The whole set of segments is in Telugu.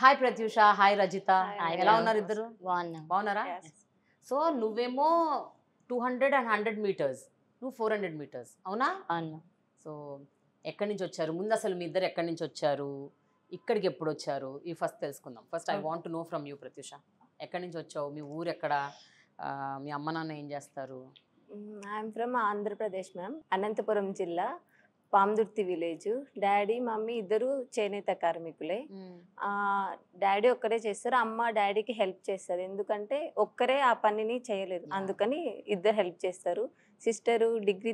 Hi Pratyusha, hi Rajitha. Hi ఎలా మేడం. ఉన్నారు ఇద్దరు? బాగున్నాం. బాగున్నారా? Yes. సో నువ్వేమో 200 అండ్ 100 మీటర్స్, నువ్వు 400 మీటర్స్, అవునా? అవును. సో ఎక్కడి నుంచి వచ్చారు? ముందు అసలు మీ ఇద్దరు ఎక్కడి నుంచి వచ్చారు, ఇక్కడికి ఎప్పుడు వచ్చారు, ఈ ఫస్ట్ తెలుసుకుందాం. First I want to know from you Pratyusha. ఎక్కడి నుంచి వచ్చావు, మీ ఊరు ఎక్కడ, మీ అమ్మ నాన్న ఏం చేస్తారు? I'm from Andhra Pradesh ma'am, Anantapuram జిల్లా, పామ్దుర్తి విలేజ్. డాడీ మమ్మీ ఇద్దరు చేనేత కార్మికులే. డాడీ ఒక్కరే చేస్తారు, అమ్మ డాడీకి హెల్ప్ చేస్తారు. ఎందుకంటే ఒక్కరే ఆ పనిని చేయలేరు, Yeah. అందుకని ఇద్దరు హెల్ప్ చేస్తారు. సిస్టరు డిగ్రీ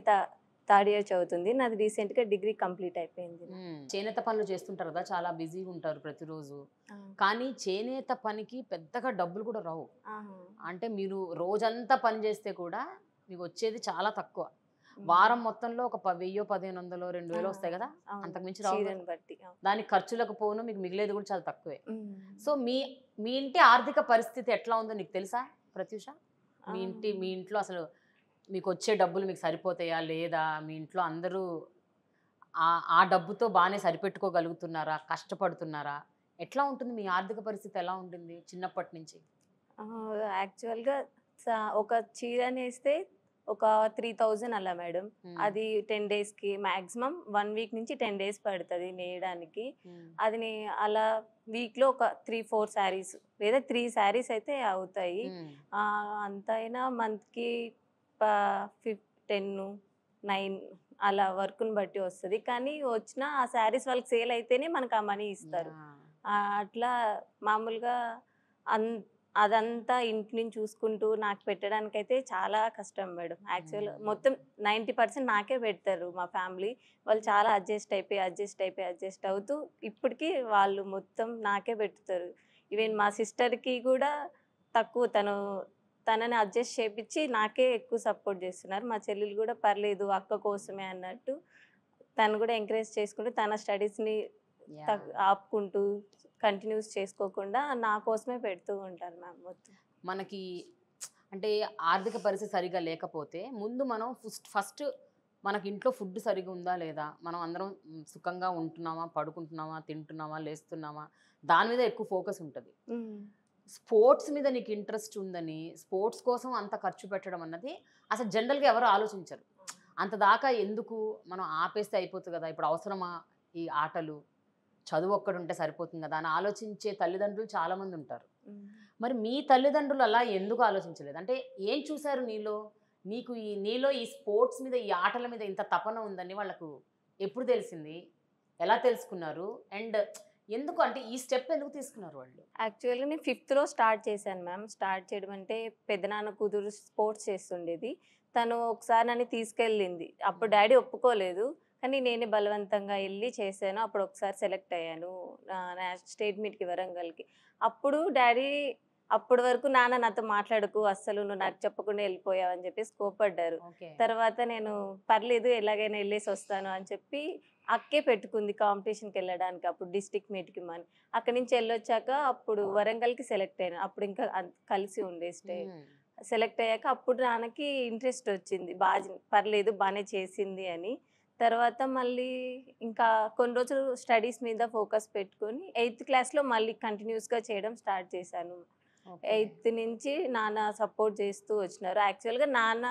థర్డ్ ఇయర్ చదువుతుంది, నాది రీసెంట్గా డిగ్రీ కంప్లీట్ అయిపోయింది. చేనేత పనులు చేస్తుంటారు కదా, చాలా బిజీగా ఉంటారు ప్రతిరోజు. కానీ చేనేత పనికి పెద్దగా డబ్బులు కూడా రావు. అంటే మీరు రోజంతా పని చేస్తే కూడా మీకు వచ్చేది చాలా తక్కువ. వారం మొత్తంలో ఒక 1000, 1500, 2000 వస్తాయి కదా, అంతకు మించి రావు కదా. చీరను బట్టి. దానికి ఖర్చులకు పోను, మీకు మిగిలేది కూడా చాలా తక్కువే. సో మీ మీ ఇంటి ఆర్థిక పరిస్థితి ఎట్లా ఉందో నీకు తెలుసా ప్రత్యూష? మీ ఇంట్లో అసలు మీకు వచ్చే డబ్బులు మీకు సరిపోతాయా లేదా, మీ ఇంట్లో అందరూ ఆ డబ్బుతో బాగానే సరిపెట్టుకోగలుగుతున్నారా, కష్టపడుతున్నారా, ఎట్లా ఉంటుంది మీ ఆర్థిక పరిస్థితి? ఎలా ఉంటుంది చిన్నప్పటి నుంచి? యాక్చువల్గా ఒక చీర నేస్తే ఒక 3000 అలా మేడం. అది 10 డేస్కి మ్యాక్సిమం 1 వీక్ నుంచి 10 డేస్ పడుతుంది నేయడానికి. అది అలా వీక్లో ఒక 3-4 శారీస్ లేదా 3 శారీస్ అయితే అవుతాయి. అంత అయినా మంత్కి 10-9 అలా వర్క్ని బట్టి వస్తుంది. కానీ వచ్చిన ఆ శారీస్ వాళ్ళకి సేల్ అయితేనే మనకు ఆ మనీ ఇస్తారు. అట్లా మామూలుగా అదంతా ఇంటి నుంచి చూసుకుంటూ నాకు పెట్టడానికైతే చాలా కష్టం మేడం. యాక్చువల్ మొత్తం 90% నాకే పెడతారు మా ఫ్యామిలీ వాళ్ళు. చాలా అడ్జస్ట్ అవుతూ ఇప్పటికీ వాళ్ళు మొత్తం నాకే పెడతారు. ఈవెన్ మా సిస్టర్కి కూడా తక్కువ, తనని అడ్జస్ట్ చేయించి నాకే ఎక్కువ సపోర్ట్ చేస్తున్నారు. మా చెల్లెలు కూడా పర్లేదు అక్క కోసమే అన్నట్టు తను కూడా ఎంకరేజ్ చేసుకుంటూ తన స్టడీస్ని ఆపుకుంటూ కంటిన్యూస్ చేసుకోకుండా నా కోసమే పెడుతూ ఉంటారు మ్యామ్ మొత్తం. మనకి అంటే ఆర్థిక పరిస్థితి సరిగా లేకపోతే ముందు మనం ఫస్ట్ మనకి ఇంట్లో ఫుడ్ సరిగా ఉందా లేదా, మనం అందరం సుఖంగా ఉంటున్నామా, పడుకుంటున్నామా, తింటున్నామా, లేస్తున్నామా, దాని మీద ఎక్కువ ఫోకస్ ఉంటుంది. స్పోర్ట్స్ మీద నీకు ఇంట్రెస్ట్ ఉందని స్పోర్ట్స్ కోసం అంత ఖర్చు పెట్టడం అన్నది అసలు జనరల్గా ఎవరు ఆలోచించరు. అంత దాకా ఎందుకు, మనం ఆపేస్తే అయిపోతుంది కదా, ఇప్పుడు అవసరమా ఈ ఆటలు, చదువు ఒక్కడు ఉంటే సరిపోతుంది కదా అని ఆలోచించే తల్లిదండ్రులు చాలామంది ఉంటారు. మరి మీ తల్లిదండ్రులు అలా ఎందుకు ఆలోచించలేదు? అంటే ఏం చూశారు నీలో, నీలో ఈ స్పోర్ట్స్ మీద, ఈ ఆటల మీద ఇంత తపన ఉందని వాళ్ళకు ఎప్పుడు తెలిసింది, ఎలా తెలుసుకున్నారు, అండ్ ఎందుకు, అంటే ఈ స్టెప్ ఎందుకు తీసుకున్నారు వాళ్ళు? యాక్చువల్గా నేను 5th స్టార్ట్ చేశాను మ్యామ్. స్టార్ట్ చేయడం అంటే పెద్దనాన్న కూతురు స్పోర్ట్స్ చేస్తుండేది, తను ఒకసారి నన్ను తీసుకెళ్ళింది. అప్పుడు డాడీ ఒప్పుకోలేదు, కానీ నేనే బలవంతంగా వెళ్ళి చేశాను. అప్పుడు ఒకసారి సెలెక్ట్ అయ్యాను స్టేట్ మీట్కి, వరంగల్కి. అప్పుడు డాడీ అప్పటి వరకు నాన్న నాతో మాట్లాడకు, అస్సలు నువ్వు నాకు చెప్పకుండా వెళ్ళిపోయావు అని చెప్పేసి కోపడ్డారు. తర్వాత నేను పర్లేదు ఎలాగైనా వెళ్ళేసి వస్తాను అని చెప్పి అక్కే పెట్టుకుంది కాంపిటీషన్కి వెళ్ళడానికి. అప్పుడు డిస్ట్రిక్ట్ మీట్కి మని అక్కడి నుంచి వెళ్ళొచ్చాక అప్పుడు వరంగల్కి సెలెక్ట్ అయ్యాను. అప్పుడు ఇంకా కలిసి ఉండే సెలెక్ట్ అయ్యాక అప్పుడు నాన్నకి ఇంట్రెస్ట్ వచ్చింది, పర్లేదు బాగానే చేసింది అని. తర్వాత మళ్ళీ ఇంకా కొన్ని రోజులు స్టడీస్ మీద ఫోకస్ పెట్టుకొని 8th క్లాస్లో మళ్ళీ కంటిన్యూస్గా చేయడం స్టార్ట్ చేశాను. 8th నుంచి నాన్న సపోర్ట్ చేస్తూ వచ్చినారు. యాక్చువల్గా నాన్న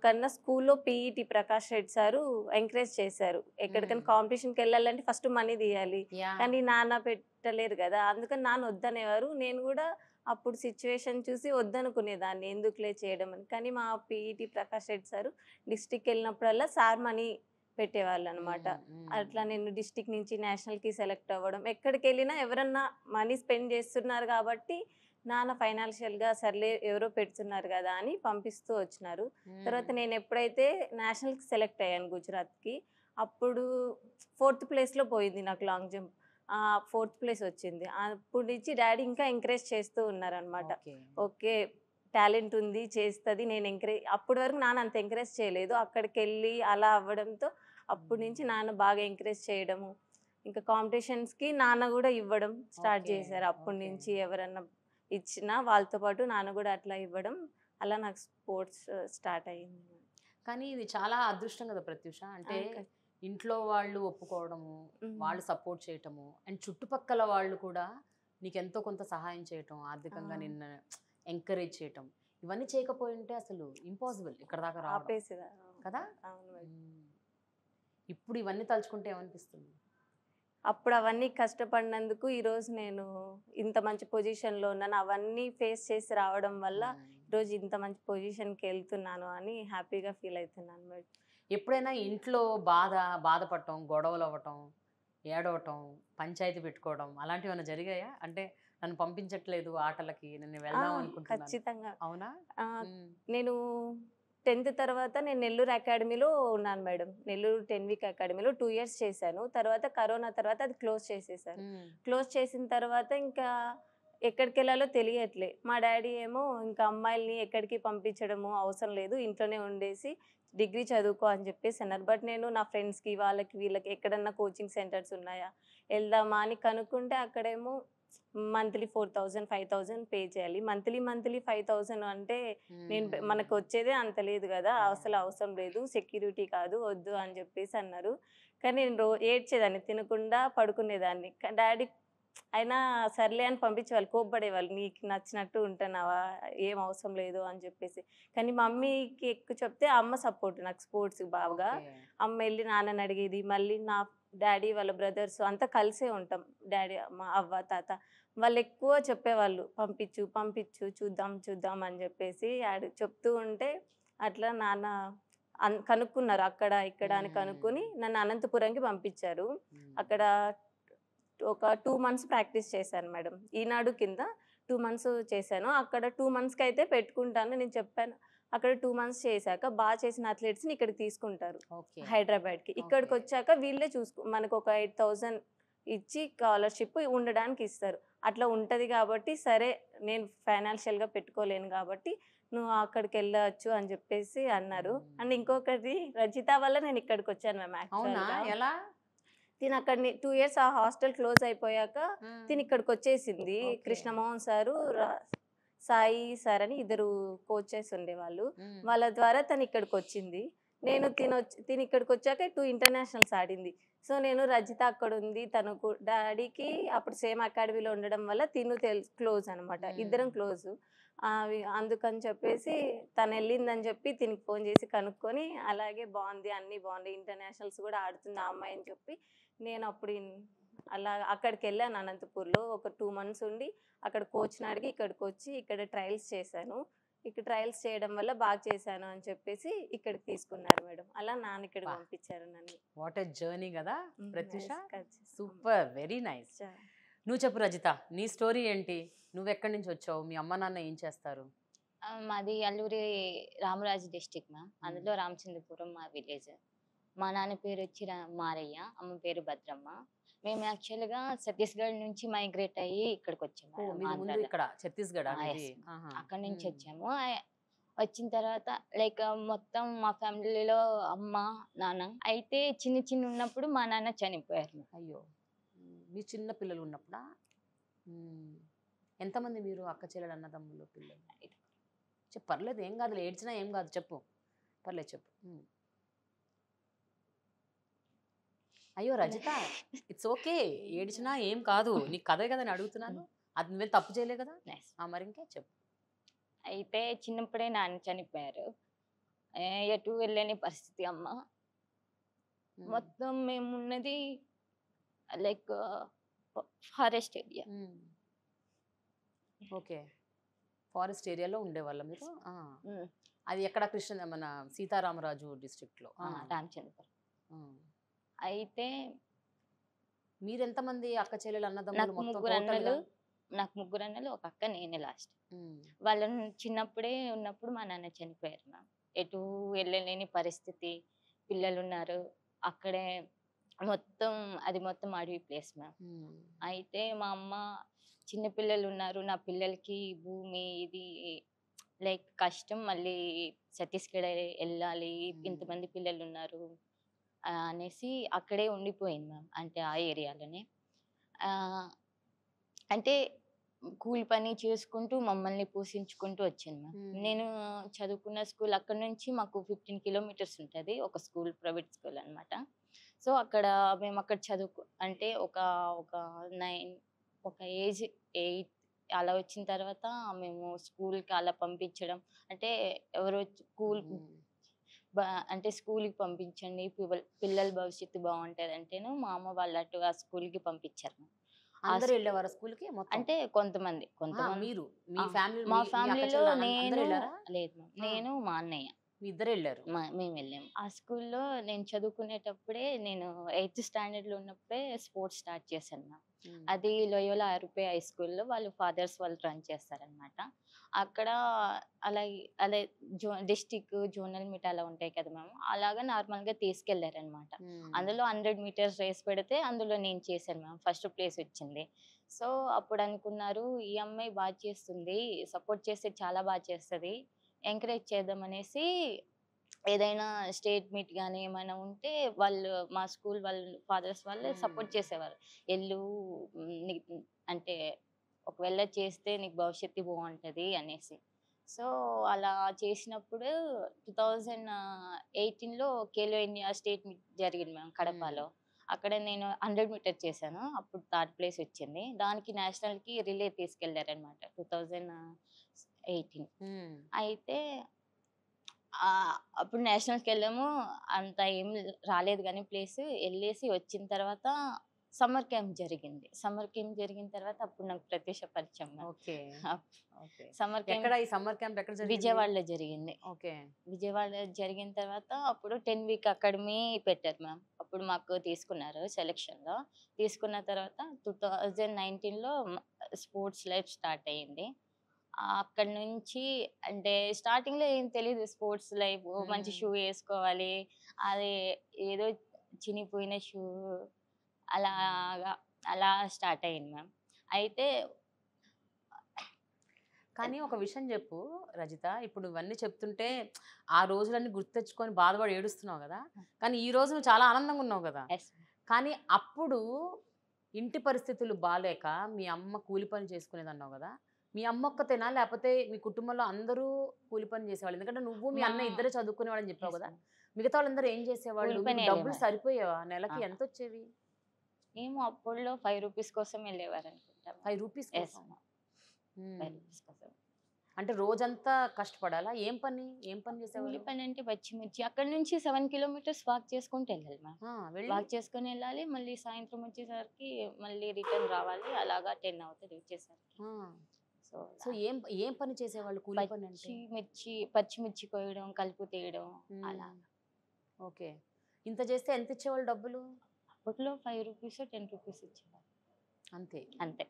కన్నా స్కూల్లో PET Prakash Reddy sir encourage చేశారు. ఎక్కడికైనా కాంపిటీషన్కి వెళ్ళాలంటే ఫస్ట్ మనీ తీయాలి, కానీ నాన్న పెట్టలేరు కదా, అందుకని నాన్న వద్దనేవారు. నేను కూడా అప్పుడు సిచ్యువేషన్ చూసి వద్దనుకునేదాన్ని, ఎందుకులే చేయడం అని. కానీ మా పీఈటీ ప్రకాష్ రెడ్డి సారు డిస్ట్రిక్ట్కి వెళ్ళినప్పుడల్లా సార్ మనీ పెట్టేవాళ్ళు అనమాట. అట్లా నేను డిస్ట్రిక్ట్ నుంచి నేషనల్కి సెలెక్ట్ అవ్వడం, ఎక్కడికి వెళ్ళినా ఎవరన్నా మనీ స్పెండ్ చేస్తున్నారు కాబట్టి నాన్న ఫైనాన్షియల్గా సర్లే ఎవరో పెడుతున్నారు కదా అని పంపిస్తూ వచ్చినారు. తర్వాత నేను ఎప్పుడైతే నేషనల్కి సెలెక్ట్ అయ్యాను గుజరాత్కి, అప్పుడు 4th ప్లేస్లో పోయింది నాకు లాంగ్ జంప్. 4th ప్లేస్ వచ్చింది. అప్పటి నుంచి డాడీ ఇంకా ఎంకరేజ్ చేస్తూ ఉన్నారనమాట. ఓకే టాలెంట్ ఉంది, చేస్తుంది. నేను అప్పటి వరకు నాన్న అంత ఎంకరేజ్ చేయలేదు, అక్కడికి వెళ్ళి అలా అవ్వడంతో అప్పటి నుంచి నాన్న బాగా ఎంకరేజ్ చేయడము, ఇంకా కాంపిటీషన్స్కి నాన్న కూడా ఇవ్వడం స్టార్ట్ చేశారు. అప్పటి నుంచి ఎవరన్నా ఇచ్చినా వాళ్ళతో పాటు నాన్న కూడా అట్లా ఇవ్వడం, అలా నాకు స్పోర్ట్స్ స్టార్ట్ అయ్యింది. కానీ ఇది చాలా అదృష్టం కదా ప్రత్యూష. అంటే ఇంట్లో వాళ్ళు ఒప్పుకోవడము, ఉమ్. వాళ్ళు సపోర్ట్ చేయటము అండ్ చుట్టుపక్కల వాళ్ళు కూడా నీకు ఎంతో కొంత సహాయం చేయటం, ఆర్థికంగా ఆ. నిన్ను ఎంకరేజ్ చేయటం, ఇవన్నీ చేయకపోయి ఉంటే అసలు ఇంపాసిబుల్ ఇక్కడ దాకా రావడం ఆపేసేదా కదా. అవును మేడం. ఇప్పుడు ఇవన్నీ తలుచుకుంటే ఏమనిపిస్తుంది? అప్పుడు అవన్నీ కష్టపడినందుకు ఈరోజు నేను ఇంత మంచి పొజిషన్లో ఉన్నాను. అవన్నీ ఫేస్ చేసి రావడం వల్ల ఈరోజు ఇంత మంచి పొజిషన్కి వెళ్తున్నాను అని హ్యాపీగా ఫీల్ అవుతున్నాను మేడం. ఎప్పుడైనా ఇంట్లో బాధపడటం, గొడవలు అవ్వటం, ఏడవటం, పంచాయతీ పెట్టుకోవడం అలాంటివి ఏమైనా జరిగాయా? అంటే నన్ను పంపించట్లేదు ఆటలకి, నేను వెళ్దాం అనుకుంటున్నాను. ఖచ్చితంగా. అవునా? నేను 10th తర్వాత నేను నెల్లూరు అకాడమీలో ఉన్నాను మేడం. నెల్లూరు 10 వీక్ అకాడమీలో 2 ఇయర్స్ చేశాను. తర్వాత కరోనా తర్వాత అది క్లోజ్ చేసేసారు. క్లోజ్ చేసిన తర్వాత ఇంకా ఎక్కడికి వెళ్ళాలో తెలియట్లే. మా డాడీ ఏమో ఇంకా అమ్మాయిల్ని ఎక్కడికి పంపించడము అవసరం లేదు, ఇంట్లోనే ఉండేసి డిగ్రీ చదువుకో అని చెప్పేసి అన్నారు. బట్ నేను నా ఫ్రెండ్స్కి వాళ్ళకి వీళ్ళకి ఎక్కడన్నా కోచింగ్ సెంటర్స్ ఉన్నాయా వెళ్దామా అని కనుక్కుంటే అక్కడేమో మంత్లీ 4000 5000 పే చేయాలి. మంత్లీ 5000 అంటే నేను మనకు వచ్చేదే అంత లేదు కదా, అసలు అవసరం లేదు, సెక్యూరిటీ కాదు, వద్దు అని చెప్పేసి అన్నారు. కానీ నేను ఏడ్చేదాన్ని, తినకుండా పడుకునేదాన్ని. డాడీ అయినా సర్లే అని పంపించేవాళ్ళు, కోప్పడేవాళ్ళు, నీకు నచ్చినట్టు ఉంటున్నావా, ఏం అవసరం లేదు అని చెప్పేసి. కానీ మమ్మీకి ఎక్కువ చెప్తే అమ్మ సపోర్ట్ నాకు స్పోర్ట్స్కి బాగా. అమ్మ వెళ్ళి నాన్నని అడిగేది, మళ్ళీ నా డాడీ వాళ్ళ బ్రదర్స్ అంతా కలిసే ఉంటాం, డాడీ మా అవ్వ తాత వాళ్ళు ఎక్కువ చెప్పేవాళ్ళు, పంపించు పంపించు చూద్దాం చూద్దాం అని చెప్పేసి చెప్తూ ఉంటే అట్లా నాన్న కనుక్కున్నారు అక్కడ ఇక్కడ అని కనుక్కొని నన్ను అనంతపురంకి పంపించారు. అక్కడ ఒక 2 మంత్స్ ప్రాక్టీస్ చేశాను మేడం. ఈనాడు కింద 2 మంత్స్ చేశాను. అక్కడ 2 మంత్స్కి అయితే పెట్టుకుంటాను నేను చెప్పాను. అక్కడ 2 మంత్స్ చేశాక బాగా చేసిన అథ్లెట్స్ని ఇక్కడికి తీసుకుంటారు హైదరాబాద్కి. ఇక్కడికి వచ్చాక వీళ్ళే మనకు ఒక 8000 ఇచ్చి స్కాలర్షిప్ ఉండడానికి ఇస్తారు. అట్లా ఉంటుంది కాబట్టి సరే నేను ఫైనాన్షియల్గా పెట్టుకోలేను కాబట్టి నువ్వు అక్కడికి వెళ్ళవచ్చు అని చెప్పేసి అన్నారు. అండ్ ఇంకొకటి రజిత వల్ల నేను ఇక్కడికి వచ్చాను మ్యామ్. యాక్చువల్గా ఎలా తిని అక్కడ 2 ఇయర్స్ ఆ హాస్టల్ క్లోజ్ అయిపోయాక తిని ఇక్కడికి వచ్చేసింది. కృష్ణమోహన్ సారు సాయి సార్ అని ఇద్దరు కోచెస్ ఉండేవాళ్ళు, వాళ్ళ ద్వారా తను ఇక్కడికి వచ్చింది. నేను తిని ఇక్కడికి వచ్చాక 2 ఇంటర్నేషనల్స్ ఆడింది. సో నేను రజిత అక్కడ ఉంది, తనకు డాడీకి అప్పుడు సేమ్ అకాడమీలో ఉండడం వల్ల క్లోజ్ అనమాట, ఇద్దరం క్లోజ్. అందుకని చెప్పేసి తను వెళ్ళిందని చెప్పి తినికి ఫోన్ చేసి కనుక్కొని అలాగే బాగుంది, అన్నీ బాగుంది, ఇంటర్నేషనల్స్ కూడా ఆడుతుంది ఆ అమ్మాయి అని చెప్పి నేను అప్పుడు అలా అక్కడికి వెళ్ళాను. అనంతపూర్లో ఒక 2 మంత్స్ ఉండి అక్కడ కోచ్ని అడిగి ఇక్కడికి వచ్చి ఇక్కడ ట్రయల్స్ చేశాను. ఇక్కడ ట్రయల్స్ చేయడం వల్ల బాగా చేశాను అని చెప్పేసి ఇక్కడికి తీసుకున్నారు మేడం. అలా నాన్న ఇక్కడికి పంపించారు నన్ను. వాట్ ఎ జర్నీ కదా ప్రత్యూష, సూపర్, వెరీ నైస్. నువ్వు చెప్పు రజిత, నీ స్టోరీ ఏంటి? నువ్వు ఎక్కడి నుంచి వచ్చావు? మీ అమ్మ నాన్న ఏం చేస్తారు? మాది అల్లూరి రామరాజు డిస్టిక్ మ్యామ్. అందులో రామచంద్రపురం మా విలేజ్. మా నాన్న పేరు వచ్చి మారయ్య, అమ్మ పేరు భద్రమ్మ. మేము యాక్చువల్గా ఛత్తీస్గఢ్ నుంచి మైగ్రేట్ అయ్యి ఇక్కడికి వచ్చాము. ఇక్కడ ఛత్తీస్గఢ్ అక్కడ నుంచి వచ్చాము. వచ్చిన తర్వాత లైక్ మొత్తం మా ఫ్యామిలీలో అమ్మ నాన్న అయితే చిన్న ఉన్నప్పుడు మా నాన్న చనిపోయారు. అయ్యో, మీ చిన్న పిల్లలు ఉన్నప్పుడా? ఎంతమంది మీరు అక్క చెల్లెలు అన్నదమ్ములు పిల్లలు? చెప్పు, పర్లేదు, ఏం కాదు, ఏడ్చినా ఏం కాదు, చెప్పు, పర్లేదు చెప్పు. అయ్యో రజిత, ఇట్స్ ఓకే, ఏడ్చినా ఏం కాదు, నీకు కదే కదా అని అడుగుతున్నాను, అది నువ్వేం తప్పు చేయలే కదా. మరి ఇంకే చెప్పు. అయితే చిన్నప్పుడే నాన్న చనిపోయారు, ఎటు వెళ్ళని పరిస్థితి అమ్మ. మొత్తం మేము ఉన్నది like forest area. Okay, forest ఏరియాలో ఉండేవాళ్ళ మీరు? అది ఎక్కడ? మన సీతారామరాజు డిస్ట్రిక్ట్లో, రామచంద్రపురం. అయితే మీరెంతమంది అక్క చెల్లెలు అన్నదమ్ములు? నాకు ముగ్గురు అన్నలు, ఒక అక్క, నేనే లాస్ట్. వాళ్ళని చిన్నప్పుడే ఉన్నప్పుడు మా నాన్న చనిపోయారు మ్యామ్. ఎటు వెళ్ళలేని పరిస్థితి, పిల్లలు ఉన్నారు అక్కడే, మొత్తం అడవి ప్లేస్ మ్యామ్. అయితే మా అమ్మ చిన్నపిల్లలు ఉన్నారు, నా పిల్లలకి భూమి ఇది లైక్ కష్టం, మళ్ళీ ఛత్తీస్గఢ్ వెళ్ళాలి, ఇంతమంది పిల్లలు ఉన్నారు అనేసి అక్కడే ఉండిపోయింది మ్యామ్. అంటే ఆ ఏరియాలోనే అంటే కూలి పని చేసుకుంటూ మమ్మల్ని పోషించుకుంటూ వచ్చింది మ్యామ్. నేను చదువుకున్న స్కూల్ అక్కడ నుంచి మాకు 15 కిలోమీటర్స్ ఉంటుంది ఒక స్కూల్, ప్రైవేట్ స్కూల్ అనమాట. సో అక్కడ మేము అక్కడ అంటే ఒక ఒక 9 ఒక ఏజ్ 8 అలా వచ్చిన తర్వాత మేము స్కూల్‌కి అలా పంపించడం. అంటే ఎవరో స్కూల్ బ అంటే స్కూల్‌కి పంపించండి. పిల్లల భవిష్యత్తు బావుంటదంటేను మా అమ్మ వాళ్ళు అటు ఆ స్కూల్‌కి పంపించారు. ఆ అందరూ స్కూ వెళ్ళేవారా స్కూల్‌కి మొత్తం? అంటే కొంతమంది, కొంతమంది మీరు మీ ఆ! ఫ్యామిలీ మా మీ అక్క ఫ్యామిలీలో చెల్లెలు అందరూ నేను వెళ్ళారా? లేదు మ్యామ్. ఆ! నేను, మా అన్నయ్య మీ ఇద్దరు వెళ్ళారు. మేమెళ్ళాము. ఆ స్కూల్‌లో నేను చదువుకునేటప్పుడే నేను 8థ్ స్టాండర్డ్‌లో ఉన్నప్పుడే స్పోర్ట్స్ స్టార్ట్ చేశాను మ్యామ్. హ్మ్. అది లోయోలా ఆర్‌పీ హై స్కూల్‌లో వాళ్ళు ఫాదర్స్ వాళ్ళు రన్ చేస్తారనమాట. అక్కడ అలా డిస్ట్రిక్ట్, జోనల్ మీట్ అలా ఉంటాయి కదా మ్యామ్. అలాగా నార్మల్‌గా తీసుకెళ్లారనమాట. హ్మ్. అందులో 100 మీటర్స్ రేస్ పెడితే అందులో నేను చేశాను మ్యామ్. ఫస్ట్ ప్లేస్ వచ్చింది. సో, అప్పుడు అనుకున్నారు ఈ అమ్మాయి చేస్తుంది. సపోర్ట్ చేస్తే చాలా చేస్తది. ఎంకరేజ్ చేద్దామనేసి ఏదైనా స్టేట్ మీట్ గాని ఏమైనా ఉంటే వాళ్ళు మా స్కూల్ వాళ్ళు ఫాదర్స్ వాళ్ళే సపోర్ట్ చేసేవారు. ఎళ్ళు నీకు అంటే ఒకవేళ చేస్తే నీకు భవిష్యత్తు బావుంటది అనేసి. సో, అలా చేసినప్పుడు 2018లో ఖేలో ఇండియా స్టేట్ మీట్ జరిగింది మ్యామ్ కడపలో. అక్కడ నేను 100 మీటర్ చేశాను. అప్పుడు థర్డ్ ప్లేస్ వచ్చింది. దానికి నేషనల్‌కి రిలే తీసుకెళ్లారనమాట 2018. హ్మ్. అయితే అప్పుడు నేషనల్స్‌కెళ్ళాము. అంత ఏం రాలేదు గానీ ప్లేసు. ఎళ్ళేసి వచ్చిన తర్వాత సమ్మర్ క్యాంప్ జరిగింది. సమ్మర్ క్యాంప్ జరిగిన తర్వాత అప్పుడు నాకు ప్రత్యూష పరిచయం ma'am. Okay. Up okay. Summer camp ఎక్కడ ఈ సమ్మర్ క్యాంప్ ఎక్కడ జరిగింది? విజయవాడలో జరిగింది. ఓకే. విజయవాడలో జరిగిన తర్వాత అప్పుడు 10 వీక్ అకాడమీ పెట్టారు మ్యామ్. అప్పుడు మాకు తీసుకున్నారు సెలక్షన్‌లో. తీసుకున్న తర్వాత 2019లో స్పోర్ట్స్ లైఫ్ స్టార్ట్ అయింది. అక్కడి నుంచి అంటే స్టార్టింగ్‌లో ఏం తెలీదు స్పోర్ట్స్ లైఫ్ మంచి షూ ఏసుకోవాలి. అది ఏదో చినిగిపోయిన షూ అలాగా అలా స్టార్ట్ అయింది మ్యామ్. అయితే కానీ ఒక విషయం చెప్పు రజిత. ఇప్పుడు ఇవన్నీ చెప్తుంటే ఆ రోజులన్నీ గుర్తు తెచ్చుకొని బాధపడి ఏడుస్తున్నావు కదా! కానీ ఈ రోజు నువ్వు చాలా ఆనందంగా ఉన్నావు కదా! యెస్. కానీ అప్పుడు ఇంటి పరిస్థితులు బాలేక మీ అమ్మ కూలి పని చేసుకునేదన్నావు కదా! మీ అమ్మ ఒక్కతేనా? లేపోతే మీ కుటుంబంలో అందరూ కూలి పని చేసేవాళ్ళు? ఎందుకంటే నువ్వు మీ మా అన్న ఇద్దరే చదువుకునేవాళ్ళని చెప్పావు యెస్ కదా! మ్యామ్. మిగతా వాళ్ళందరూ ఏం చేసేవాళ్ళు? కూలి మీకు పని డబ్బులు ఎళ్ళేవారు. సరిపోయేవా? నెలకి ఆ! ఎంతొచ్చేవి? ఏమో అప్పట్లో రూ. 5 కోసం ఎళ్ళేవారనుకుంటా మ్యామ్. రూ. 5 యెస్ కోసం. మ్యామ్. హ్మ్. రూ. 5 కోసం. అంటే రోజంతా కష్టపడాలా? ఏం పని? ఏం పని కూలి చేసేవారు? పని అంటే పచ్చిమిర్చి. అక్కడి నుంచి 7 కిలోమీటర్స్ వాక్ చేసుకుంటూ ఎళ్ళాలి మ్యామ్. వెళ్ళి వాక్ చేసుకొని ఎళ్ళాలి. మళ్ళీ సాయంత్రం వచ్చేసరికి మళ్ళీ రిటర్న్ రావాలి. అలాగా 10 అవుతది వచ్చేసరికి. ఆ! సో, సో, ఏం ఏం పని చేసేవాళ్ళు కూలి పని అంటే? పచ్చిమిర్చి కోయడం, కలుపు తీయడం అలా. హ్మ్. ఓకే. ఇంత చేస్తే ఎంత ఇచ్చేవాళ్ళు డబ్బులు? అప్పట్లో రూ. 5 10 ఇచ్చేవారు. అంతే. అంతే.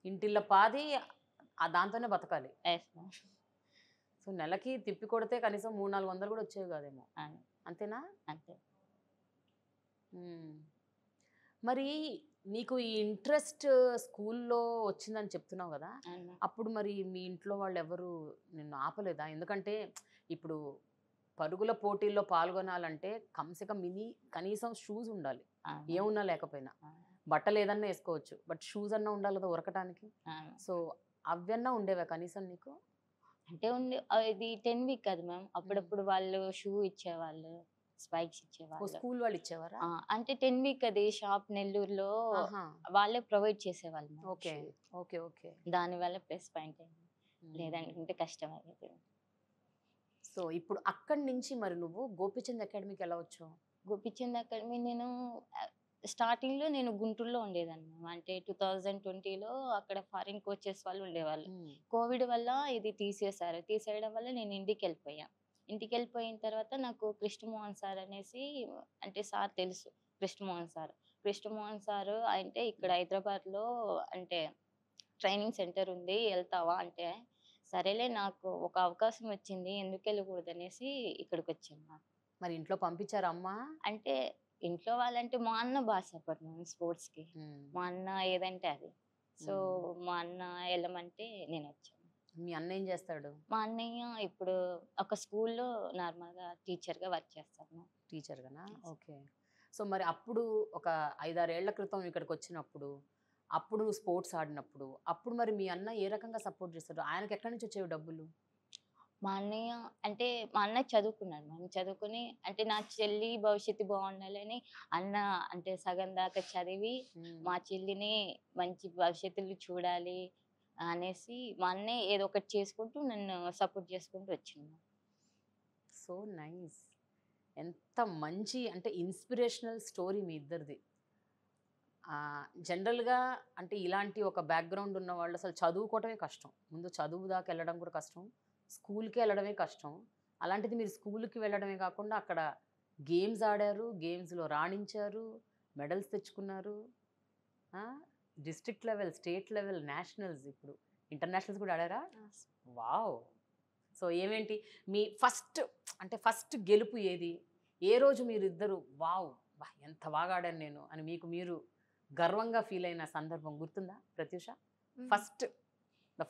ఇంటిల్ల పాది దాంతోనే బతకాలి. Yes ma'am. సో, నెలకి తిప్పి కొడితే కనీసం 300, 400 కూడా వచ్చేవి కాదేమో. అవును. అంతేనా? అంతే. హ్మ్. మరి నీకు ఈ ఇంట్రెస్ట్ స్కూల్లో వచ్చిందని చెప్తున్నావు కదా! అవును మ్యామ్. అప్పుడు మరి మీ ఇంట్లో వాళ్ళెవరు నిన్ను ఆపలేదా? ఎందుకంటే ఇప్పుడు పరుగుల పోటీల్లో పాల్గొనాలంటే కనీసం షూస్ ఉండాలి. అవును. ఏమున్నా లేకపోయినా. అవును. బట్టలు ఏదన్నా ఏసుకోవచ్చు. బట్ షూస్ అన్నా ఉండాలి కదా ఉరకటానికి. అవును. సో, అవన్నా ఉండేవా కనీసం నీకు? అంటే ఇది 10 వీక్ కాదు మ్యామ్. అప్పుడప్పుడు వాళ్ళు షూ ఇచ్చేవాళ్ళు. స్పైక్స్ ఓ ఇచ్చేవాళ్ళు. స్కూల్ వాళ్ళు ఇచ్చేవారా? అంటే 10 వీక్ అది షాప్ నెల్లూరులో ఆహా! వాళ్ళే ప్రొవైడ్ చేసేవాళ్ళు ma'am okay. Shoe. Okay. Okay. దానివల్ల ప్లస్ పాయింట్ అయింది. హ్మ్. లేదనుకుంటే కష్టం అయ్యేది. సో, ఇప్పుడు అక్కడి నుంచి మరి నువ్వు గోపీచంద్ అకాడమీకి ఎలా వచ్చావు? గోపిచంద్ అకాడమీ నేను స్టార్టింగ్‌లో నేను గుంటూరులో ఉండేదాన్ని మ్యామ్. అంటే 2020లో అక్కడ ఫారిన్ కోచెస్ వాళ్ళు ఉండేవాళ్ళు. హ్మ్. కోవిడ్ వల్ల ఇది తీసేశారు. తీసేయడం వల్ల నేను ఇంటికెళ్ళిపోయా. ఇంటికెళ్ళిపోయిన తర్వాత నాకు కృష్ణమోహన్ సార్ అనేసి అంటే సార్ తెలుసు. కృష్ణమోహన్ సార్. కృష్ణమోహన్ సారు అంటే ఇక్కడ హైదరాబాద్‌లో అంటే ట్రైనింగ్ సెంటర్ ఉంది. ఎళ్తావా? అంటే, సరేలే నాకు ఒక అవకాశం వచ్చింది. ఎందుకెళ్ళకూడదనేసి ఇక్కడికొచ్చాను మ్యామ్. మరి ఇంట్లో పంపించారా అమ్మ? అంటే ఇంట్లో వాళ్ళంటే మా అన్న సపోర్ట్ మ్యామ్ స్పోర్ట్స్‌కి. హ్మ్. మా అన్న ఏదంటే అది. సో, హ్మ్. మా అన్న ఎళ్ళమంటే నేనొచ్చాను. మీ అన్న ఏం చేస్తాడు? మా అన్నయ్య ఇప్పుడు ఒక స్కూల్‌లో నార్మల్‌గా టీచర్‌గా వర్క్ చేస్తారు మ్యామ్. టీచర్‌గానా? యెస్. ఓకే. సో, మరి అప్పుడు ఒక 5, 6 ఏళ్ల క్రితం ఇక్కడికొచ్చినప్పుడు, అప్పుడు నువ్వు స్పోర్ట్స్ ఆడినప్పుడు, అప్పుడు మరి మీ అన్న ఏ రకంగా సపోర్ట్ చేస్తాడు? ఆయనకెక్కడి నుంచి వచ్చేవి డబ్బులు? మా అన్నయ్య అంటే మా అన్నయ్య చదువుకున్నాడు మ్యామ్. చదువుకొని అంటే నా చెల్లి భవిష్యత్తు బాగుండాలని అన్న అంటే సగం దాకా చదివి మా చెల్లిని మంచి భవిష్యత్తులో చూడాలి అనేసి మా అన్నయ్య ఏదో ఒకటి చేసుకుంటూ నన్ను సపోర్ట్ చేసుకుంటూ వచ్చిండు. So nice. ఎంత మంచి అంటే ఇన్స్పిరేషనల్ స్టోరీ మీ ఇద్దరిది. జనరల్గా అంటే ఇలాంటి ఒక బ్యాక్గ్రౌండ్ ఉన్న వాళ్ళు అసలు చదువుకోవటమే కష్టం. ముందు చదువు దాకా వెళ్ళడం కూడా కష్టం, స్కూల్కి వెళ్ళడమే కష్టం. అలాంటిది మీరు స్కూల్కి వెళ్ళడమే కాకుండా అక్కడ గేమ్స్ ఆడారు, గేమ్స్లో రాణించారు, మెడల్స్ తెచ్చుకున్నారు. District level, state level, nationals, ఇప్పుడు ఇంటర్నేషనల్స్ కూడా ఆడారా? వావ్. సో ఏమేంటి మీ ఫస్ట్ గెలుపు ఏది? ఏ రోజు మీరు ఇద్దరు వావ్ ఎంత బాగా ఆడాను నేను అని మీకు మీరు గర్వంగా ఫీల్ అయిన సందర్భం గుర్తుందా ప్రత్యూష?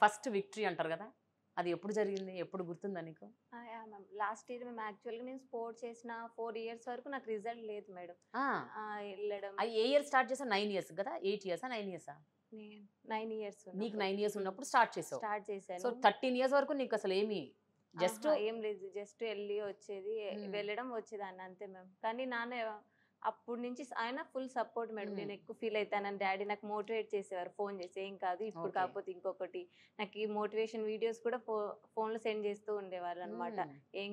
ఫస్ట్ విక్టరీ అంటారు కదా, అది ఎప్పుడు జరిగింది, ఎప్పుడు గుర్తుందా నీకు? లాస్ట్ ఇయర్ మేము యాక్చువల్గా నేను స్పోర్ట్స్ చేసిన 4 years వరకు నాకు రిజల్ట్ లేదు మేడం. వెళ్ళడం ఏ ఇయర్ స్టార్ట్ చేసా? 9 years కదా? 8 years 9 years? 9 years నీకు 9 years ఉన్నప్పుడు స్టార్ట్ చేసావు. స్టార్ట్ చేశాను. సో 13 years వరకు నీకు అసలు ఏమి జస్ట్ ఏం లేదు, జస్ట్ వెళ్ళి వచ్చేది, వెళ్ళడం వచ్చేదాన్ని అంతే మ్యామ్. కానీ నాన్న అప్పటి నుంచి ఆయన ఫుల్ సపోర్ట్ మేడం. నేను ఎక్కువ ఫీల్ అవుతానని డాడీ నాకు మోటివేట్ చేసేవారు, ఫోన్ చేసి ఏం కాదు ఇప్పుడు కాకపోతే ఇంకొకటి. నాకు ఈ మోటివేషన్ వీడియోస్ కూడా ఫోన్లో సెండ్ చేస్తూ ఉండేవారు అనమాట, ఏం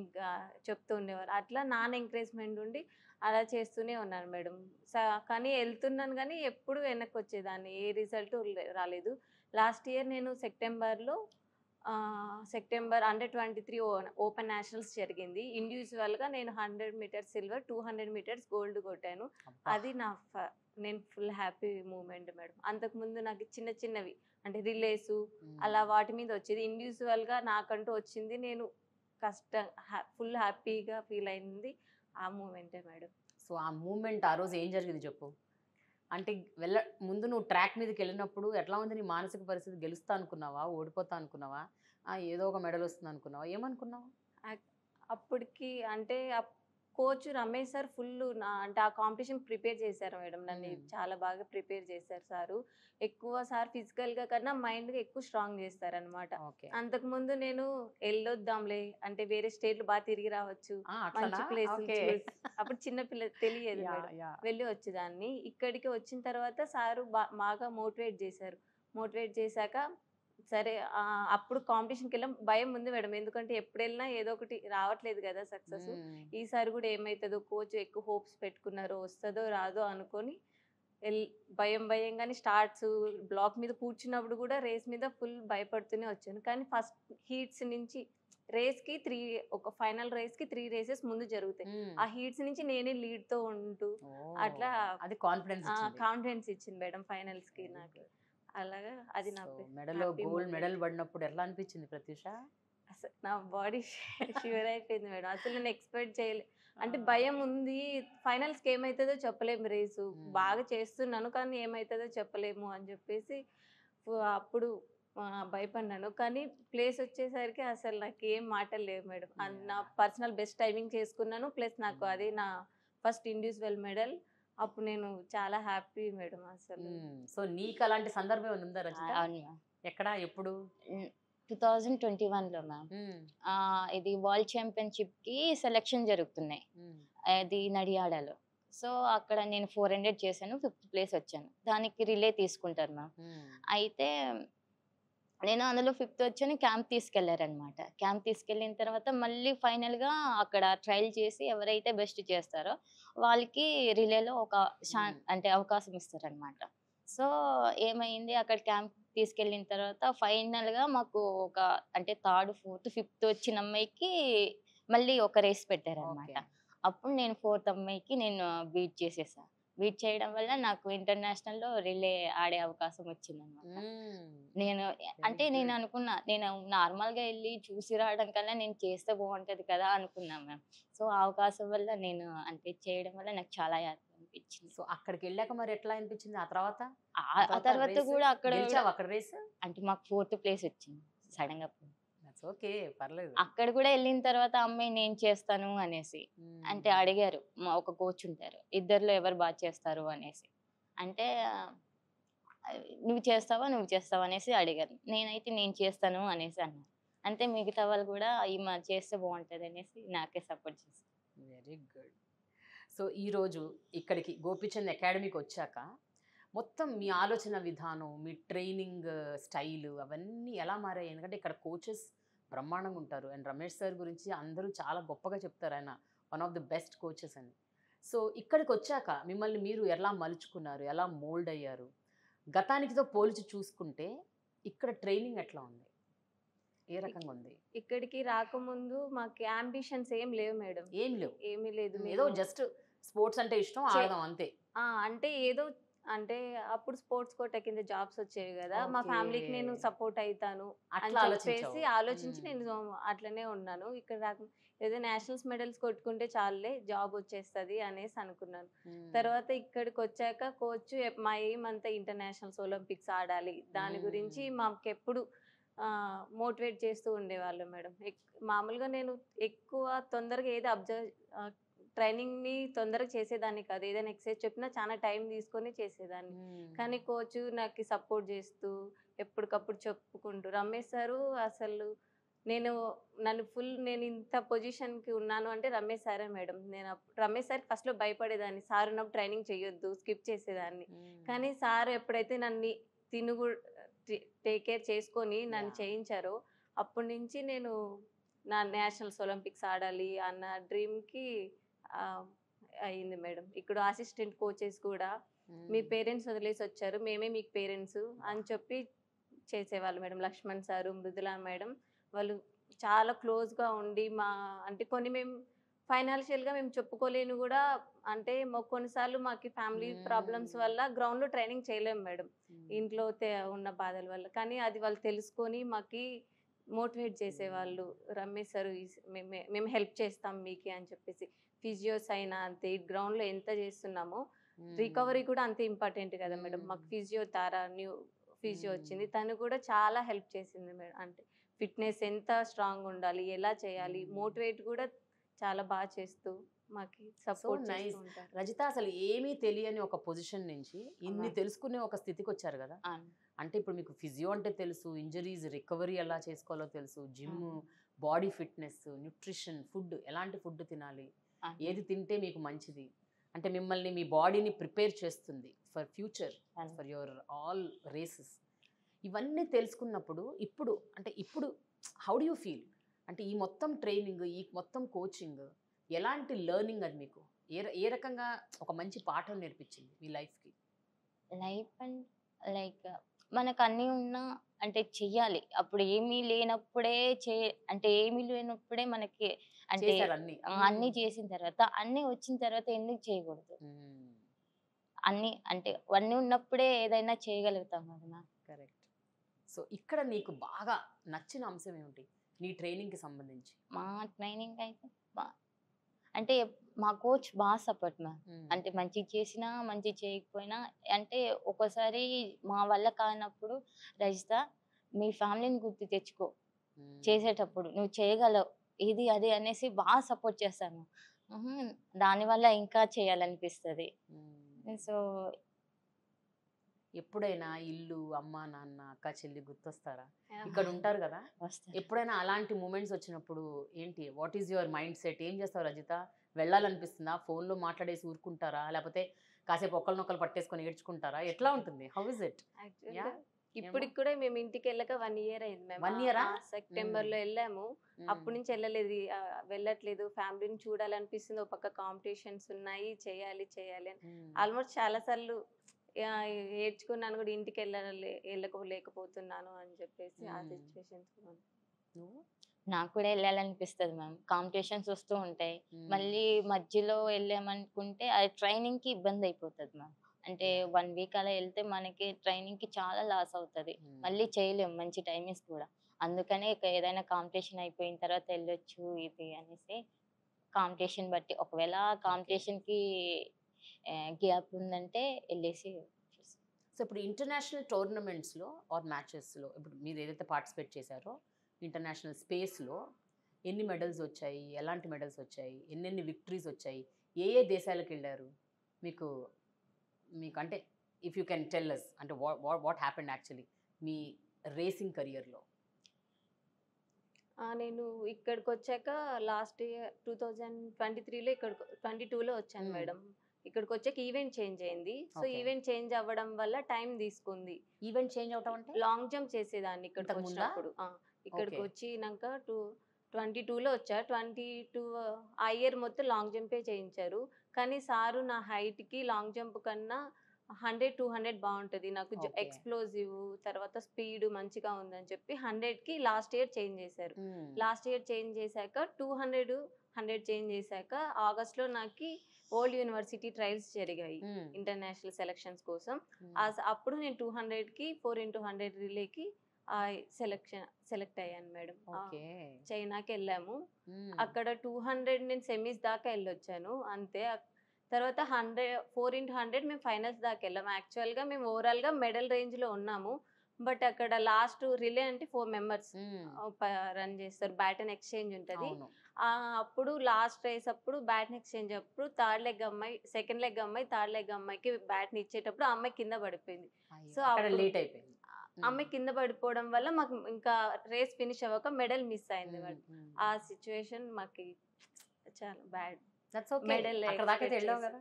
చెప్తూ ఉండేవారు. అట్లా నాన్న ఎంకరేజ్మెంట్ ఉండి అలా చేస్తూనే ఉన్నాను మేడం. కానీ వెళ్తున్నాను కానీ ఎప్పుడు వెనక్కి వచ్చేదాన్ని, ఏ రిజల్ట్ రాలేదు. లాస్ట్ ఇయర్ నేను సెప్టెంబర్ Under-23 ఓపెన్ నేషనల్స్ జరిగింది. ఇండివిజువల్గా నేను 100 meters సిల్వర్, 200 meters గోల్డ్ కొట్టాను. అది నేను ఫుల్ హ్యాపీ మూమెంట్ మేడం. అంతకుముందు నాకు చిన్న చిన్నవి అంటే రిలేసు అలా వాటి మీద వచ్చేది. ఇండివిజువల్గా నాకంటూ వచ్చింది, నేను ఫుల్ హ్యాపీగా ఫీల్ అయింది ఆ మూమెంటే మేడం. సో ఆ మూమెంట్ ఆ రోజు ఏం జరిగింది చెప్పు. అంటే ముందు నువ్వు ట్రాక్ మీదకి వెళ్ళినప్పుడు ఎట్లా ఉంది నీ మానసిక పరిస్థితి? గెలుస్తా అనుకున్నావా, ఓడిపోతా అనుకున్నావా, ఏదో ఒక మెడల్ వస్తుంది అనుకున్నావా, ఏమనుకున్నావు? అప్పటికి అంటే కోచ్ రమేష్ సార్ ఫుల్ అంటే ఆ కాంపిటీషన్ ప్రిపేర్ చేశారు మేడం. నన్ను చాలా బాగా ప్రిపేర్ చేశారు సారు. ఎక్కువ సార్ ఫిజికల్గా కన్నా మైండ్గా ఎక్కువ స్ట్రాంగ్ చేస్తారనమాట. అంతకుముందు నేను వెళ్ళొద్దాంలే అంటే వేరే స్టేట్లు బాగా తిరిగి రావచ్చు, మంచి ప్లేస్, అప్పుడు చిన్న పిల్ల తెలియదు మేడం, వెళ్ళి వచ్చేదాన్ని. ఇక్కడికి వచ్చిన తర్వాత సారు బాగా మోటివేట్ చేశారు. మోటివేట్ చేశాక సరే అప్పుడు కాంపిటీషన్కి వెళ్ళాం. భయం ఉంది మేడం, ఎందుకంటే ఎప్పుడు వెళ్ళినా ఏదో ఒకటి రావట్లేదు కదా సక్సెస్. ఈసారి కూడా ఏమవుతుందో, కోచ్ ఎక్కువ హోప్స్ పెట్టుకున్నారో, వస్తుందో రాదో అనుకొని భయంగానే స్టార్ట్స్ బ్లాక్ మీద కూర్చున్నప్పుడు కూడా రేస్ మీద ఫుల్ భయపడుతూనే వచ్చాను. కానీ ఫస్ట్ హీట్స్ నుంచి రేస్కి ఒక ఫైనల్ రేస్కి 3 races ముందు జరుగుతాయి. ఆ హీట్స్ నుంచి నేనే లీడ్తో ఉంటూ అట్లా అది కాన్ఫిడెన్స్ ఇచ్చింది మేడం ఫైనల్స్కి నాకు. అలాగా అది నాకు గోల్డ్ మెడల్ పడినప్పుడు ఎలా అనిపించింది ప్రత్యూష? అసలు నా బాడీ షివర్ అయిపోయింది మేడం. అసలు నేను ఎక్స్పెక్ట్ చేయలేదు. అంటే భయం ఉంది, ఫైనల్స్కి ఏమవుతుందో చెప్పలేము, రేసు బాగా చేస్తున్నాను కానీ ఏమవుతుందో చెప్పలేము అని చెప్పేసి అప్పుడు భయపడ్డాను. కానీ ప్లేస్ వచ్చేసరికి అసలు నాకు ఏం మాటలు లేవు మేడం. నా పర్సనల్ బెస్ట్ టైమింగ్ చేసుకున్నాను, ప్లస్ నాకు అది నా ఫస్ట్ ఇండివిజువల్ మెడల్. అప్పుడు నేను చాలా హ్యాపీ మేడం అసలు. సో నీకు అలాంటి సందర్భం ఉందా రచిత? ఎక్కడ, ఎప్పుడు? 2021లో మ్యామ్. ఇది వరల్డ్ ఛాంపియన్షిప్కి సెలెక్షన్ జరుగుతున్నాయి, అది నడియాడలో. సో అక్కడ నేను 400 చేశాను, 5th place వచ్చాను. దానికి రిలే తీసుకుంటారు మ్యామ్. అయితే నేను అందులో 5th వచ్చాను. క్యాంప్ తీసుకెళ్లారనమాట. క్యాంప్ తీసుకెళ్ళిన తర్వాత మళ్ళీ ఫైనల్గా అక్కడ ట్రయల్ చేసి ఎవరైతే బెస్ట్ చేస్తారో వాళ్ళకి రిలేలో ఒక అంటే అవకాశం ఇస్తారనమాట. సో ఏమైంది, అక్కడ క్యాంప్ తీసుకెళ్ళిన తర్వాత ఫైనల్గా మాకు ఒక అంటే 3rd, 4th, 5th వచ్చిన అమ్మాయికి మళ్ళీ ఒక రేస్ పెట్టారనమాట. అప్పుడు నేను 4th అమ్మాయికి నేను బీట్ చేసేసాను. బీట్ చేయడం వల్ల నాకు ఇంటర్నేషనల్లో రిలే ఆడే అవకాశం వచ్చిందనమాట. నేను అనుకున్నా, నేను నార్మల్గా వెళ్ళి చూసి రావడం కన్నా నేను చేస్తే బాగుంటుంది కదా అనుకున్నా మ్యామ్. సో ఆ అవకాశం వల్ల నేను అంటే చేయడం వల్ల నాకు చాలా హ్యాపీ అనిపించింది. సో అక్కడికి వెళ్ళాక మరి ఎట్లా అనిపించింది? ఆ తర్వాత కూడా అక్కడ రేస్ అంటే మాకు 4th place వచ్చింది సడన్ గా. ఓకే, పర్లేదు. అక్కడ కూడా వెళ్ళిన తర్వాత అమ్మాయి నేను చేస్తాను అనేసి అంటే అడిగారు, ఒక కోచ్ ఉంటారు, ఇద్దరిలో ఎవరు బాగా చేస్తారు అనేసి. అంటే నువ్వు చేస్తావా అనేసి అడిగారు. నేనైతే నేను చేస్తాను అనేసి అన్నాను. అంతే మిగతా వాళ్ళు కూడా ఈమె చేస్తే బాగుంటది అనేసి నాకే సపోర్ట్ చేస్తారు. Very good. సో ఈరోజు ఇక్కడికి గోపీచంద్ అకాడమీకి వచ్చాక మొత్తం మీ ఆలోచన విధానం, మీ ట్రైనింగ్ స్టైల్ అవన్నీ ఎలా మారాయి? ఎందుకంటే ఇక్కడ కోచెస్ బ్రహ్మాండంగా ఉంటారు. అండ్ రమేష్ సార్ గురించి అందరూ చాలా గొప్పగా చెప్తారు. ఆయన one of the best coaches అని. సో ఇక్కడికి వచ్చాక మిమ్మల్ని మీరు ఎలా మలుచుకున్నారు? ఎలా మోల్డ్ అయ్యారు? గతానికితో పోల్చి చూసుకుంటే ఇక్కడ ట్రైనింగ్ ఎట్లా ఉంది? ఏ రకంగా ఉంది? ఇక్కడికి రాకముందు మాకు అంబిషన్స్ ఏం లేవు మేడం. ఏం లేవు. ఏమీ లేదు. ఏదో మేము జస్ట్ స్పోర్ట్స్ అంటే ఇష్టం, చే- ఆడదాం అంతే. అంటే ఏదో అంటే అప్పుడు స్పోర్ట్స్ కోటా కింద జాబ్స్ వచ్చేవి కదా, మా Okay. ఫ్యామిలీకి నేను సపోర్ట్ అవుతాను అని అట్లా చెప్పేసి ఆలోచించావు. ఆలోచించి నేను అట్లనే ఉన్నాను. ఇక్కడ రాక ఏదో నేషనల్స్ మెడల్స్ కొట్టుకుంటే చాలులే జాబ్ వచ్చేస్తుంది అనేసి అనుకున్నాను. తర్వాత ఇక్కడికి వచ్చాక కోచ్ మా ఎయిమ్ అంతా ఇంటర్నేషనల్స్, ఒలింపిక్స్ ఆడాలి, దాని గురించి మాకు ఎప్పుడు మోటివేట్ చేస్తూ ఉండేవాళ్ళు మేడం. మామూలుగా నేను ఎక్కువ తొందరగా ఏది ట్రైనింగ్ని తొందరగా చేసేదాన్ని కాదు. ఏదైనా ఎక్సర్సైజ్ చెప్పినా చాలా టైం తీసుకొని చేసేదాన్ని. కానీ కోచ్ నాకు సపోర్ట్ చేస్తూ ఎప్పటికప్పుడు చెప్పుకుంటూ రమేష్ సారు అసలు నేను ఇంత పొజిషన్కి ఉన్నాను అంటే రమేష్ సారే మేడం. నేను రమేష్ సార్కి ఫస్ట్లో భయపడేదాన్ని, సార్ ఉన్నప్పుడు ట్రైనింగ్ చేయొద్దు స్కిప్ చేసేదాన్ని. కానీ సార్ ఎప్పుడైతే నన్ను తినుగు టేక్ కేర్ చేసుకొని నన్ను చేయించారో అప్పటి నుంచి నేను నా నేషనల్స్, ఒలింపిక్స్ ఆడాలి అన్న డ్రీమ్కి అయింది మేడం. ఇక్కడ అసిస్టెంట్ కోచెస్ కూడా మీ పేరెంట్స్ వదిలేసి వచ్చారు, మేమే మీకు పేరెంట్స్ అని చెప్పి చేసేవాళ్ళు మేడం. లక్ష్మణ్ సారు, మృదులా మేడం వాళ్ళు చాలా క్లోజ్గా ఉండి అంటే కొన్ని మేము ఫైనాన్షియల్గా మేము చెప్పుకోలేను కూడా. అంటే కొన్నిసార్లు మాకు ఫ్యామిలీ ప్రాబ్లమ్స్ వల్ల గ్రౌండ్లో ట్రైనింగ్ చేయలేము మేడం, ఇంట్లో ఉన్న బాధల వల్ల. కానీ అది వాళ్ళు తెలుసుకొని మాకు మోటివేట్ చేసేవాళ్ళు. రమేష్ సార్ మేము హెల్ప్ చేస్తాం మీకు అని చెప్పేసి. ఫిజియోస్ అయినా అంతే, గ్రౌండ్లో ఎంత చేస్తున్నామో రికవరీ కూడా అంతే ఇంపార్టెంట్ కదా మేడం. మాకు ఫిజియో న్యూ ఫిజియో వచ్చింది, తను కూడా చాలా హెల్ప్ చేసింది మేడం. అంటే ఫిట్నెస్ ఎంత స్ట్రాంగ్ ఉండాలి, ఎలా చేయాలి, మోటివేట్ కూడా చాలా బాగా చేస్తూ మాకు సపోర్ట్ చేస్తూ ఉంటారు. రజిత, అసలు ఏమీ తెలియని ఒక పొజిషన్ నుంచి ఇన్ని తెలుసుకునే ఒక స్థితికి వచ్చారు కదా. అంటే ఇప్పుడు మీకు ఫిజియో అంటే తెలుసు, ఇంజరీస్ రికవరీ ఎలా చేసుకోవాలో తెలుసు, gym, body fitness, nutrition, food, ఎలాంటి ఫుడ్ తినాలి, ఏది తింటే మీకు మంచిది, అంటే మిమ్మల్ని మీ బాడీని ప్రిపేర్ చేస్తుంది for future, for your all races. ఇవన్నీ తెలుసుకున్నప్పుడు ఇప్పుడు హౌ డు యూ ఫీల్? అంటే ఈ మొత్తం ట్రైనింగ్, ఈ మొత్తం కోచింగ్ ఎలాంటి లెర్నింగ్ అది మీకు ఏ రకంగా ఒక మంచి పాఠం నేర్పించింది మీ లైఫ్కి? లైఫ్ అండ్ లైక్ మనకు అన్నీ ఉన్నా అంటే చెయ్యాలి. అప్పుడు ఏమీ లేనప్పుడే అంటే ఏమీ లేనప్పుడే మనకి అంటే అన్నీ చేసిన తర్వాత, అన్నీ వచ్చిన తర్వాత ఎందుకు చేయకూడదు? అన్నీ అంటే అన్నీ ఉన్నప్పుడే ఏదైనా చేయగలుగుతాం కదా. కరెక్ట్. సో ఇక్కడ నీకు బాగా నచ్చిన అంశం ఏమిటి నీ ట్రైనింగ్కి సంబంధించి? మా ట్రైనింగ్ అయితే అంటే మా కోచ్ బాగా సపోర్ట్ మ్యామ్. అంటే మంచి చేసినా మంచి చేయకపోయినా అంటే ఒక్కోసారి మా వల్ల కానప్పుడు, రజిత మీ ఫ్యామిలీని గుర్తు తెచ్చుకో, చేసేటప్పుడు నువ్వు చేయగలవు, ఇది అది అనేసి బాగా సపోర్ట్ చేస్తాను. దానివల్ల ఇంకా చేయాలనిపిస్తుంది. సో ఎప్పుడైనా ఇల్లు, అమ్మ నాన్న, అక్క చెల్లి గుర్తొస్తారా? ఇక్కడ ఉంటారు కదా, ఎప్పుడైనా అలాంటి మూమెంట్స్ వచ్చినప్పుడు ఏంటి, what is your mind set? ఏం చేస్తావు రజిత? వెళ్ళాలనిపిస్తుందా? ఫోన్లో మాట్లాడేసి ఊరుకుంటారా, లేకపోతే కాసేపు ఒకరినొకరు పట్టేసుకొని ఏడ్చుకుంటారా? ఎట్లా ఉంటుంది? How is it? ఇప్పటికి కూడా మేము ఇంటికి వెళ్ళక 1 year అయింది మేము. 1 year సెప్టెంబర్లో వెళ్ళాము, అప్పటి నుంచి వెళ్ళట్లేదు. ఫ్యామిలీని చూడాలనిపిస్తుంది, ఒక పక్క కాంపిటీషన్స్ ఉన్నాయి, చేయాలి అని ఆల్మోస్ట్ చాలా సార్లు ఏడ్చుకున్నాను కూడా, ఇంటికి లేకపోతున్నాను అని చెప్పేసి ఆ సిచ్యువేషన్స్. నాకు కూడా వెళ్ళాలనిపిస్తుంది మ్యామ్. కాంపిటీషన్స్ వస్తూ ఉంటాయి, మళ్ళీ మధ్యలో వెళ్ళామనుకుంటే అది ట్రైనింగ్కి ఇబ్బంది అయిపోతుంది మ్యామ్. అంటే 1 week అలా వెళ్తే మనకి ట్రైనింగ్కి చాలా లాస్ అవుతుంది, మళ్ళీ చేయలేము మంచి టైమింగ్స్ కూడా. అందుకనే ఏదైనా కాంపిటీషన్ అయిపోయిన తర్వాత వెళ్ళొచ్చు ఇది అనేసి. కాంపిటీషన్ బట్టి ఒకవేళ కాంపిటీషన్కి గ్యాప్ ఉందంటే వెళ్ళేసి. సో ఇప్పుడు ఇంటర్నేషనల్ టోర్నమెంట్స్లో ఆర్ మ్యాచెస్లో ఇప్పుడు మీరు ఏదైతే పార్టిసిపేట్ చేశారో ఇంటర్నేషనల్ స్పేస్లో ఎన్ని మెడల్స్ వచ్చాయి, ఎలాంటి మెడల్స్ వచ్చాయి, ఎన్నెన్ని విక్టరీస్ వచ్చాయి, ఏ దేశాలకు వెళ్ళారు? మీకు అంటే if you can tell us, అంటే వాట్ హ్యాపెండ్ యాక్చువల్లీ మీ రేసింగ్ కెరియర్లో? నేను ఇక్కడికి వచ్చాక లాస్ట్ ఇయర్ 2023లో ఇక్కడ 22లో వచ్చాను మ్మ్. మేడం. ఇక్కడికి వచ్చాక ఈవెంట్ చేంజ్ అయింది. So Okay. ఈవెంట్ చేంజ్ అవ్వడం వల్ల టైం తీసుకుంది. ఈవెంట్ చేంజ్ అవటం అంటే లాంగ్ జంప్ చేసేదాన్ని ఇక్కడికి ఇంతకు ముందా? వచ్చినప్పుడు. ఇక్కడికి Okay. వచ్చినాక 22లో వచ్చా. 22 ఆ ఇయర్ మొత్తం లాంగ్ జంపే చేయించారు. కానీ సారు నా హైట్కి లాంగ్ జంప్ కన్నా 100-200 బాగుంటుంది నాకు. Okay. ఎక్స్ప్లోజివ్ తర్వాత స్పీడ్ మంచిగా ఉందని చెప్పి 100కి లాస్ట్ ఇయర్ చేంజ్ చేశారు. మ్మ్. లాస్ట్ ఇయర్ చేంజ్ చేశాక 100 చేంజ్ చేశాక ఆగస్ట్లో నాకు ఓల్డ్ యూనివర్సిటీ ట్రయల్స్ జరిగాయి మ్మ్. ఇంటర్నేషనల్ సెలక్షన్స్ కోసం. మ్మ్. అప్పుడు నేను 200కి 4x100 రిలేకి సెలెక్ట్ అయ్యాను మేడం. ఓకే. చైనాకి వెళ్ళాము. మ్మ్. అక్కడ 200 నేను సెమీస్ దాకా వెళ్ళొచ్చాను అంతే. తర్వాత 4x100 మేము ఫైనల్స్ దాకా వెళ్ళాము. యాక్చువల్గా మేము ఓవరాల్గా మెడల్ రేంజ్లో ఉన్నాము. బట్ అక్కడ లాస్ట్ రిలే అంటే 4 మెంబర్స్ మ్మ్. రన్ చేస్తారు. బ్యాట్ అండ్ ఎక్స్చేంజ్ ఉంటుంది. అవును. అప్పుడు లాస్ట్ రేస్ అప్పుడు బ్యాట్ ఎక్స్చేంజ్ అప్పుడు థర్డ్ లెగ్ అమ్మాయి, సెకండ్ లెగ్ అమ్మాయి థర్డ్ లెగ్ అమ్మాయికి బ్యాట్ని ఇచ్చేటప్పుడు ఆ అమ్మాయి కింద పడిపోయింది. అయ్యో, సో అక్కడ అప్పుడు లేట్ అయిపోయింది. అమ్మాయి కింద పడిపోవడం వల్ల మాకు ఇంకా రేస్ ఫినిష్ అవ్వక మెడల్ మిస్ అయింది. మ్మ్. మేడం మ్మ్. ఆ సిచ్యువేషన్ మాకు చాలా బ్యాడ్. That's okay. మెడల్ అక్కడ దాకా అయితే వెళ్ళావు కదా.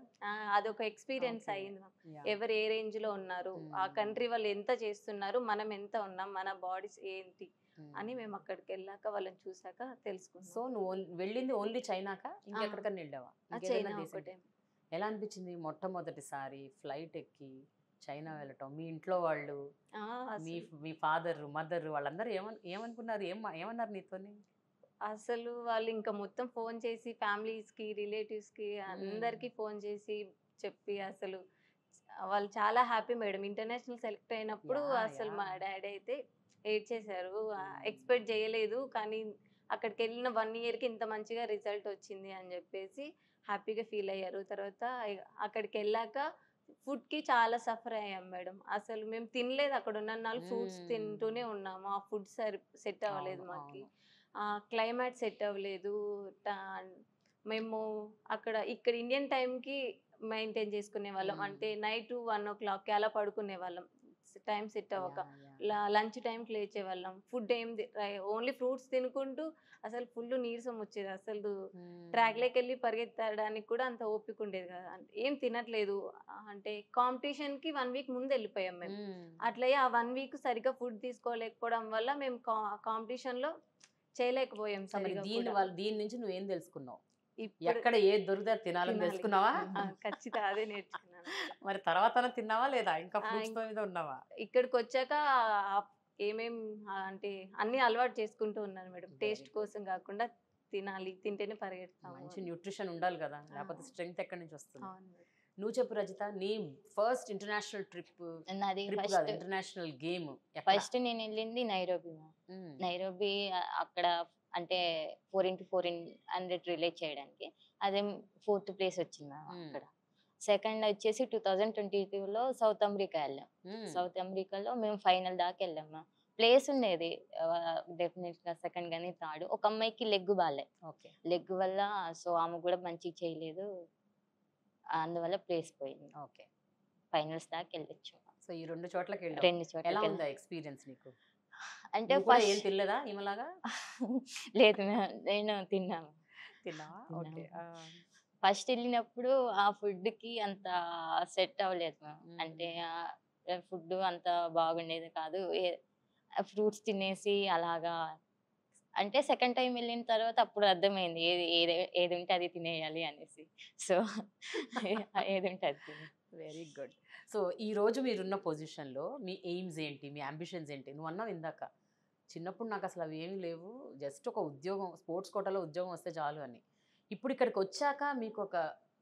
అదొక ఎక్స్పీరియన్స్ Okay. అయింది మాకు. Yeah. ఎవరు ఏ రేంజ్ లో ఉన్నారు, ఆ మ్మ్. కంట్రీ వాళ్ళు ఎంత చేస్తున్నారు, మనం ఎంత ఉన్నాం, మన బాడీస్ ఏంటి మ్మ్. అని మేము అక్కడికి వెళ్ళాక వాళ్ళని చూసాక తెలుసుకున్నాం. సో నువ్వు వెళ్ళింది ఓన్లీ చైనాక, ఇంకెక్కడికన్నా వెళ్ళావా? ఇంకేదైనా చైనా దేశం? ఒకటే. ఎలా అనిపించింది మొట్టమొదటిసారి ఫ్లైట్ ఎక్కి చైనా వెళ్ళటం? మీ ఇంట్లో వాళ్ళు, ఆ, మీ అసలు- మీ ఫాదర్ మదర్ వాళ్ళందరూ ఏమనుకున్నారు? ఏమన్నారు నీతోని? అసలు వాళ్ళు ఇంకా మొత్తం ఫోన్ చేసి ఫ్యామిలీస్ కి రిలేటివ్స్ కి అందరికి ఫోన్ చేసి చెప్పి అసలు వాళ్ళు చాలా హ్యాపీ మేడం. ఇంటర్నేషనల్ సెలెక్ట్ అయినప్పుడు Yeah, అసలు yeah. మా డాడీ అయితే ఏడ్చేశారు. Hmm. ఎక్స్పెక్ట్ చేయలేదు కానీ అక్కడికి వెళ్ళిన 1 ఇయర్కి ఇంత మంచిగా రిజల్ట్ వచ్చింది అని చెప్పేసి హ్యాపీగా ఫీల్ అయ్యారు. తర్వాత అక్కడికి వెళ్ళాక ఫుడ్కి చాలా సఫర్ అయ్యాం మేడం. అసలు మేము తినలేదు. అక్కడ ఉన్న ఫ్రూట్స్ Hmm. తింటూనే ఉన్నాము. ఆ ఫుడ్ సెట్ అవ్వలేదు అవును, మాకు. అవును. క్లైమేట్ సెట్ అవ్వలేదు. మేము ఇక్కడ ఇండియన్ టైంకి మెయింటైన్ చేసుకునే వాళ్ళం. అంటే నైట్ 1 o'clock అలా పడుకునే వాళ్ళం. టైం సెట్ అవ్వక Yeah, yeah. లంచ్ టైంకి లేచే వాళ్ళం. ఫుడ్ ఓన్లీ ఫ్రూట్స్ తినుకుంటూ అసలు ఫుల్ నీరసం వచ్చేది. అసలు Hmm. ట్రాక్లోకి వెళ్ళి పరిగెత్తడానికి కూడా అంత ఓపిక ఉండేది కదా. ఏం తినట్లేదు. అంటే కాంపిటీషన్కి 1 week ముందు వెళ్ళిపోయాం మేము. Hmm. అట్లయ్యి ఆ 1 week సరిగ్గా ఫుడ్ తీసుకోలేకపోవడం వల్ల మేము కాంపిటీషన్లో చేయలేకపోయాం సో మరి సరిగ్గా. దీని నుంచి నువ్వేం తెలుసుకున్నావు? ఇప్పుడు ఎక్కడ ఏది దొరికితే అది తినాలని తినాలి. తెలుసుకున్నావా? ఖచ్చితంగా అదే నేర్చుకున్నాను. మరి తర్వాత తిన్నావా లేదా? ఇంకా ఆ, ఫ్రూట్స్ మీద ఉన్నావా? ఇక్కడికి వచ్చాక ఏమేం అంటే అన్ని అలవాటు చేసుకుంటూ ఉన్నాను మేడం. Very taste good. కోసం కాకుండా తినాలి, తింటేనే పరిగెడతాము. మంచి న్యూట్రిషన్ ఉండాలి కదా, లేకపోతే స్ట్రెంగ్త్ ఎక్కడి నుంచి వస్తుంది? అవును మేడం. నువ్వు చెప్పు రజిత, నీ ఫస్ట్ ఇంటర్నేషనల్ ట్రిప్ నాది కాదు, ఫస్ట్ ఇంటర్నేషనల్ గేమ్ ఫస్ట్ నేను వెళ్ళింది నైరోబి. నైరోబి అక్కడ అంటే 4x400 రిలే చేయడానికి అదే 4th ప్లేస్ వచ్చింది అక్కడ. సెకండ్ వచ్చేసి 2022లో సౌత్ అమెరికా వెళ్ళాం. సౌత్ అమెరికాలో మేము ఫైనల్ దాకా వెళ్ళాము. ప్లేస్ ఉండేది డెఫినెట్ గా సెకండ్ గానీ థర్డ్. ఒక అమ్మాయికి లెగ్ బాలే, ఓకే. లెగ్ వల్ల సో ఆమె కూడా మంచిగా చేయలేదు, అందువల్ల ప్లేస్ పోయింది. ఓకే. ఫైనల్స్ దాకా వెళ్ళొచ్చు. సో ఈ 2 చోట్లకి వెళ్ళావు. 2 చోట్లకి ఎలా వెళ్ళాం. ఉందా ఎక్స్పీరియన్స్ నీకు? అంటే నువ్వు కూడా ఏం ఫస్ట్ తినలేదా ఈమెలాగా? లేదు నేను తిన్నాను. తిన్నావా? ఓకే. ఫస్ట్ వెళ్ళినప్పుడు ఆ ఫుడ్ కి అంత సెట్ అవ్వలేదు మ్యామ్. మ్మ్. అంటే ఫుడ్ అంత బాగుండేది కాదు. ఫ్రూట్స్ తినేసి అలాగా, అంటే సెకండ్ టైం వెళ్ళిన తర్వాత అప్పుడు అర్థమైంది ఏది ఉంటే అది తినేయాలి అనేసి. సో ఏది ఉంటే అది తినే. Very good. సో ఈ రోజు మీరున్న పొజిషన్లో మీ ఎయిమ్స్ ఏంటి, మీ అంబిషన్స్ ఏంటి? నువ్వు అన్నావు ఇందాక, చిన్నప్పుడు నాకు అసలు అవి ఏమీ లేవు, జస్ట్ ఒక ఉద్యోగం, స్పోర్ట్స్ కోటాలో ఉద్యోగం వస్తే చాలు అని. ఇప్పుడు ఇక్కడికి వచ్చాక మీకు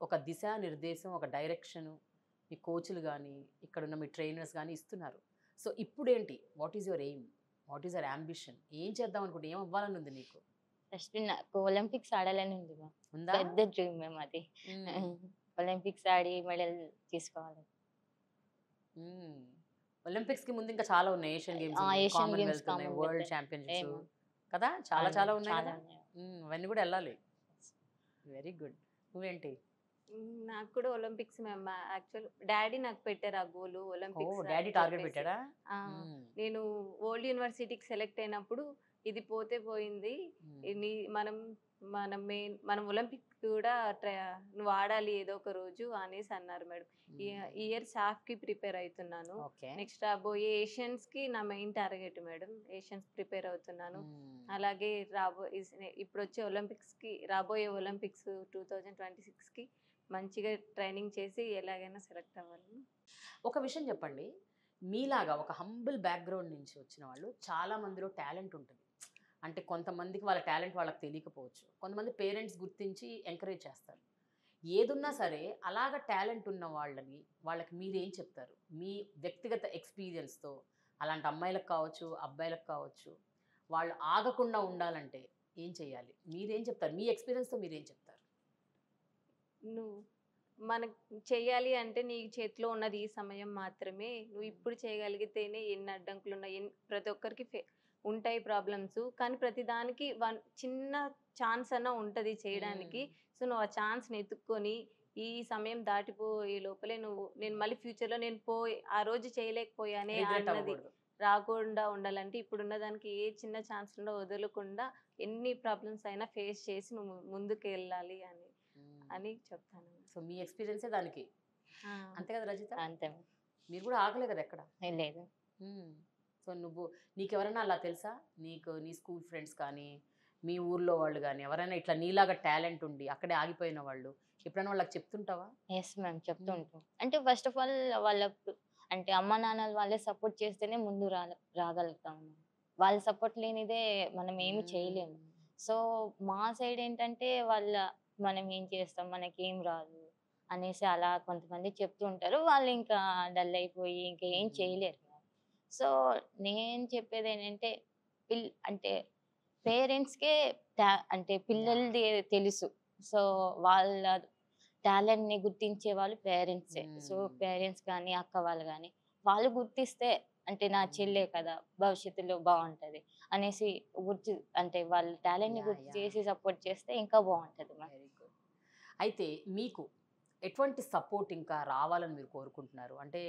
ఒక దిశా నిర్దేశం, ఒక డైరెక్షను మీ కోచ్లు కానీ ఇక్కడున్న మీ ట్రైనర్స్ కానీ ఇస్తున్నారు. సో ఇప్పుడు ఏంటి? What is your aim? What is your ambition? ఏం చేద్దాం అనుకుంటే, ఏం అవ్వాలని ఉంది నీకు? ఫస్ట్ నాకు ఒలింపిక్స్ ఆడాలని ఉంది మ్యామ్. ఉందా? పెద్ద డ్రీమ్ మేము అది. ఒలింపిక్స్ ఆడి మెడల్ తీసుకోవాలి. ఒలింపిక్స్ కి ముందు ఇంకా చాలా ఉన్నాయి. Asian games, Asian games, Commonwealth ఉన్నాయి, వరల్డ్ ఛాంపియన్షిప్స్ ఏమో. కదా, చాలా చాలా ఉన్నాయి చాలా కదా. ఉన్నాయి. అవన్నీ కూడా వెళ్ళాలి. Very good. నువ్వేంటి? నాకు కూడా ఒలింపిక్స్ మేము యాక్చువల్ డాడీ నాకు పెట్టారు ఆ గోల్ ఓ, ఒలింపిక్స్. డాడీ టార్గెట్ పెట్టాడా? నేను ఓల్డ్ యూనివర్సిటీకి సెలెక్ట్ అయినప్పుడు ఇది పోతే పోయింది. ఉమ్, మనం మనం ఒలింపిక్ కూడా నువ్వు ఆడాలి ఏదో ఒక రోజు అనేసి అన్నారు మేడం. ఈ ఇయర్ సాఫ్ కి ప్రిపేర్ అవుతున్నాను. ఓకే. నెక్స్ట్ రాబోయే ఏషియన్స్ కి నా main target madam. Asians prepare అవుతున్నాను. అలాగే ఇప్పుడు వచ్చే రాబోయే ఒలింపిక్స్ 2026 కి మంచిగా ట్రైనింగ్ చేసి ఎలాగైనా సెలెక్ట్ అవ్వాలి. ఒక విషయం చెప్పండి, మీలాగా ఒక హంబుల్ బ్యాక్గ్రౌండ్ నుంచి వచ్చిన వాళ్ళు చాలా మందిలో టాలెంట్ ఉంటుంది. అంటే కొంతమందికి వాళ్ళ టాలెంట్ వాళ్ళకి తెలియకపోవచ్చు, కొంతమంది పేరెంట్స్ గుర్తించి ఎంకరేజ్ చేస్తారు. ఏదున్నా సరే అలాగ టాలెంట్ ఉన్న వాళ్ళకి మీరేం చెప్తారు మీ వ్యక్తిగత ఎక్స్పీరియన్స్తో? అలాంటి అమ్మాయిలకు కావచ్చు, అబ్బాయిలకు కావచ్చు, వాళ్ళు ఆగకుండా ఉండాలంటే ఏం చేయాలి? మీరేం చెప్తారు? మీ ఎక్స్పీరియన్స్తో మీరేం చెప్తారు? నువ్వు మనకు చెయ్యాలి అంటే నీ చేతిలో ఉన్నది ఈ సమయం మాత్రమే. నువ్వు ఇప్పుడు చేయగలిగితేనే ఎన్ని అడ్డంకులున్నా ప్రతి ఒక్కరికి ఉంటాయి ప్రాబ్లమ్స్. కానీ ప్రతి దానికి చిన్న ఛాన్స్ అన్నా ఉంటది చేయడానికి. సో నువ్వు ఆ ఛాన్స్‌ని ఎతుక్కొని ఈ సమయం దాటిపోయే లోపలే నేను మళ్ళీ ఫ్యూచర్‌లో ఆ రోజు చేయలేకపోయానే రిగ్రెట్ అన్నది అవ్వకూడదు. రాకుండా ఉండాలంటే ఇప్పుడున్న దానికి ఏ చిన్న ఛాన్స్ ఉన్నా వదలకుండా ఎన్ని ప్రాబ్లమ్స్ అయినా ఫేస్ చేసి నువ్వు ముందుకెళ్ళాలి అని చెప్తాను. సో మీ ఎక్స్పీరియన్సే దానికి. అంతే కదా రజిత? అంతే. మీరు కూడా ఆగలే కదా ఎక్కడ? లేదు. సో నీకెవరైనా అలా తెలుసా? నీ స్కూల్ ఫ్రెండ్స్ కానీ, మీ ఊర్లో వాళ్ళు కానీ ఎవరైనా ఇట్లా నీలాగా టాలెంట్ ఉండి అక్కడే ఆగిపోయిన వాళ్ళు ఎప్పుడైనా వాళ్ళకి చెప్తుంటావా? ఎస్ మ్యామ్, చెప్తూ ఉంటాం. అంటే ఫస్ట్ ఆఫ్ ఆల్ వాళ్ళకు అంటే అమ్మ నాన్నలు వాళ్ళే సపోర్ట్ చేస్తేనే ముందు రాగలుగుతాం. వాళ్ళ సపోర్ట్ లేనిదే మనం ఏమి చేయలేము. సో మా సైడ్ ఏంటంటే మనం ఏం చేస్తాం, మనకేం రాదు అనేసి అలా కొంతమంది చెప్తూ ఉంటారు. వాళ్ళు ఇంకా డల్ అయిపోయి ఇంకా ఏం చేయలేరు. సో నేను చెప్పేది ఏంటంటే అంటే పేరెంట్స్కే అంటే పిల్లలది తెలుసు. సో వాళ్ళ టాలెంట్ని గుర్తించే వాళ్ళు పేరెంట్సే. సో పేరెంట్స్ కానీ అక్క వాళ్ళు కానీ వాళ్ళు గుర్తిస్తే అంటే నా చెల్లె కదా భవిష్యత్తులో బాగుంటుంది అనేసి అంటే వాళ్ళ టాలెంట్ని గుర్తు చేసి సపోర్ట్ చేస్తే ఇంకా బాగుంటుంది. Very good. అయితే మీకు ఎటువంటి సపోర్ట్ ఇంకా రావాలని మీరు కోరుకుంటున్నారు? అంటే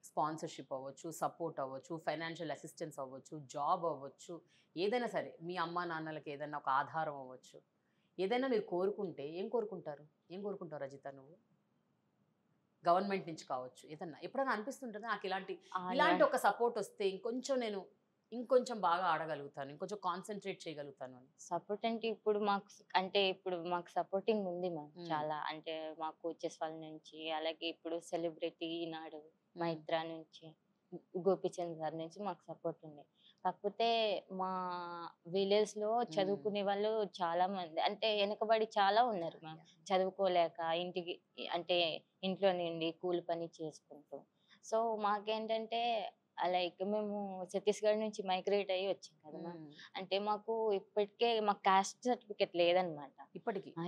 స్పాన్సర్షిప్ అవ్వచ్చు, సపోర్ట్ అవ్వచ్చు, ఫైనాన్షియల్ అసిస్టెన్స్ అవ్వచ్చు, జాబ్ అవ్వచ్చు, ఏదైనా సరే మీ అమ్మా నాన్నలకి ఏదైనా ఒక ఆధారం అవ్వచ్చు. ఏదైనా మీరు కోరుకుంటే ఏం కోరుకుంటావు రజిత నువ్వు? గవర్నమెంట్ నుంచి కావచ్చు, ఏదన్నా ఎప్పుడైనా అనిపిస్తుంటుందా నాకు ఇలాంటి ఒక సపోర్ట్ వస్తే ఇంకొంచెం బాగా ఆడగలుగుతాను, ఇంకొంచెం కాన్సన్ట్రేట్ చేయగలుగుతాను అని? సపోర్ట్ అంటే ఇప్పుడు మాకు సపోర్టింగ్ ఉంది మ్యామ్ చాలా. అంటే మా కోచెస్ వాళ్ళ నుంచి, అలాగే ఇప్పుడు సెలబ్రిటీ ఈనాడు మైత్ర నుంచి, గోపిచంద్ గారి నుంచి మాకు సపోర్ట్ ఉంది. కాకపోతే మా విలేజ్ లో చదువుకునే వాళ్ళు చాలా మంది అంటే వెనకబడి చాలా ఉన్నారు మ్యామ్. చదువుకోలేక అంటే ఇంట్లో నుండి కూలి పని చేసుకుంటూ. సో మాకేంటంటే లైక్ మేము ఛత్తీస్గఢ్ నుంచి మైగ్రేట్ అయ్యి వచ్చాం కదా మ్యామ్. అంటే మాకు కాస్ట్ సర్టిఫికెట్ లేదనమాట.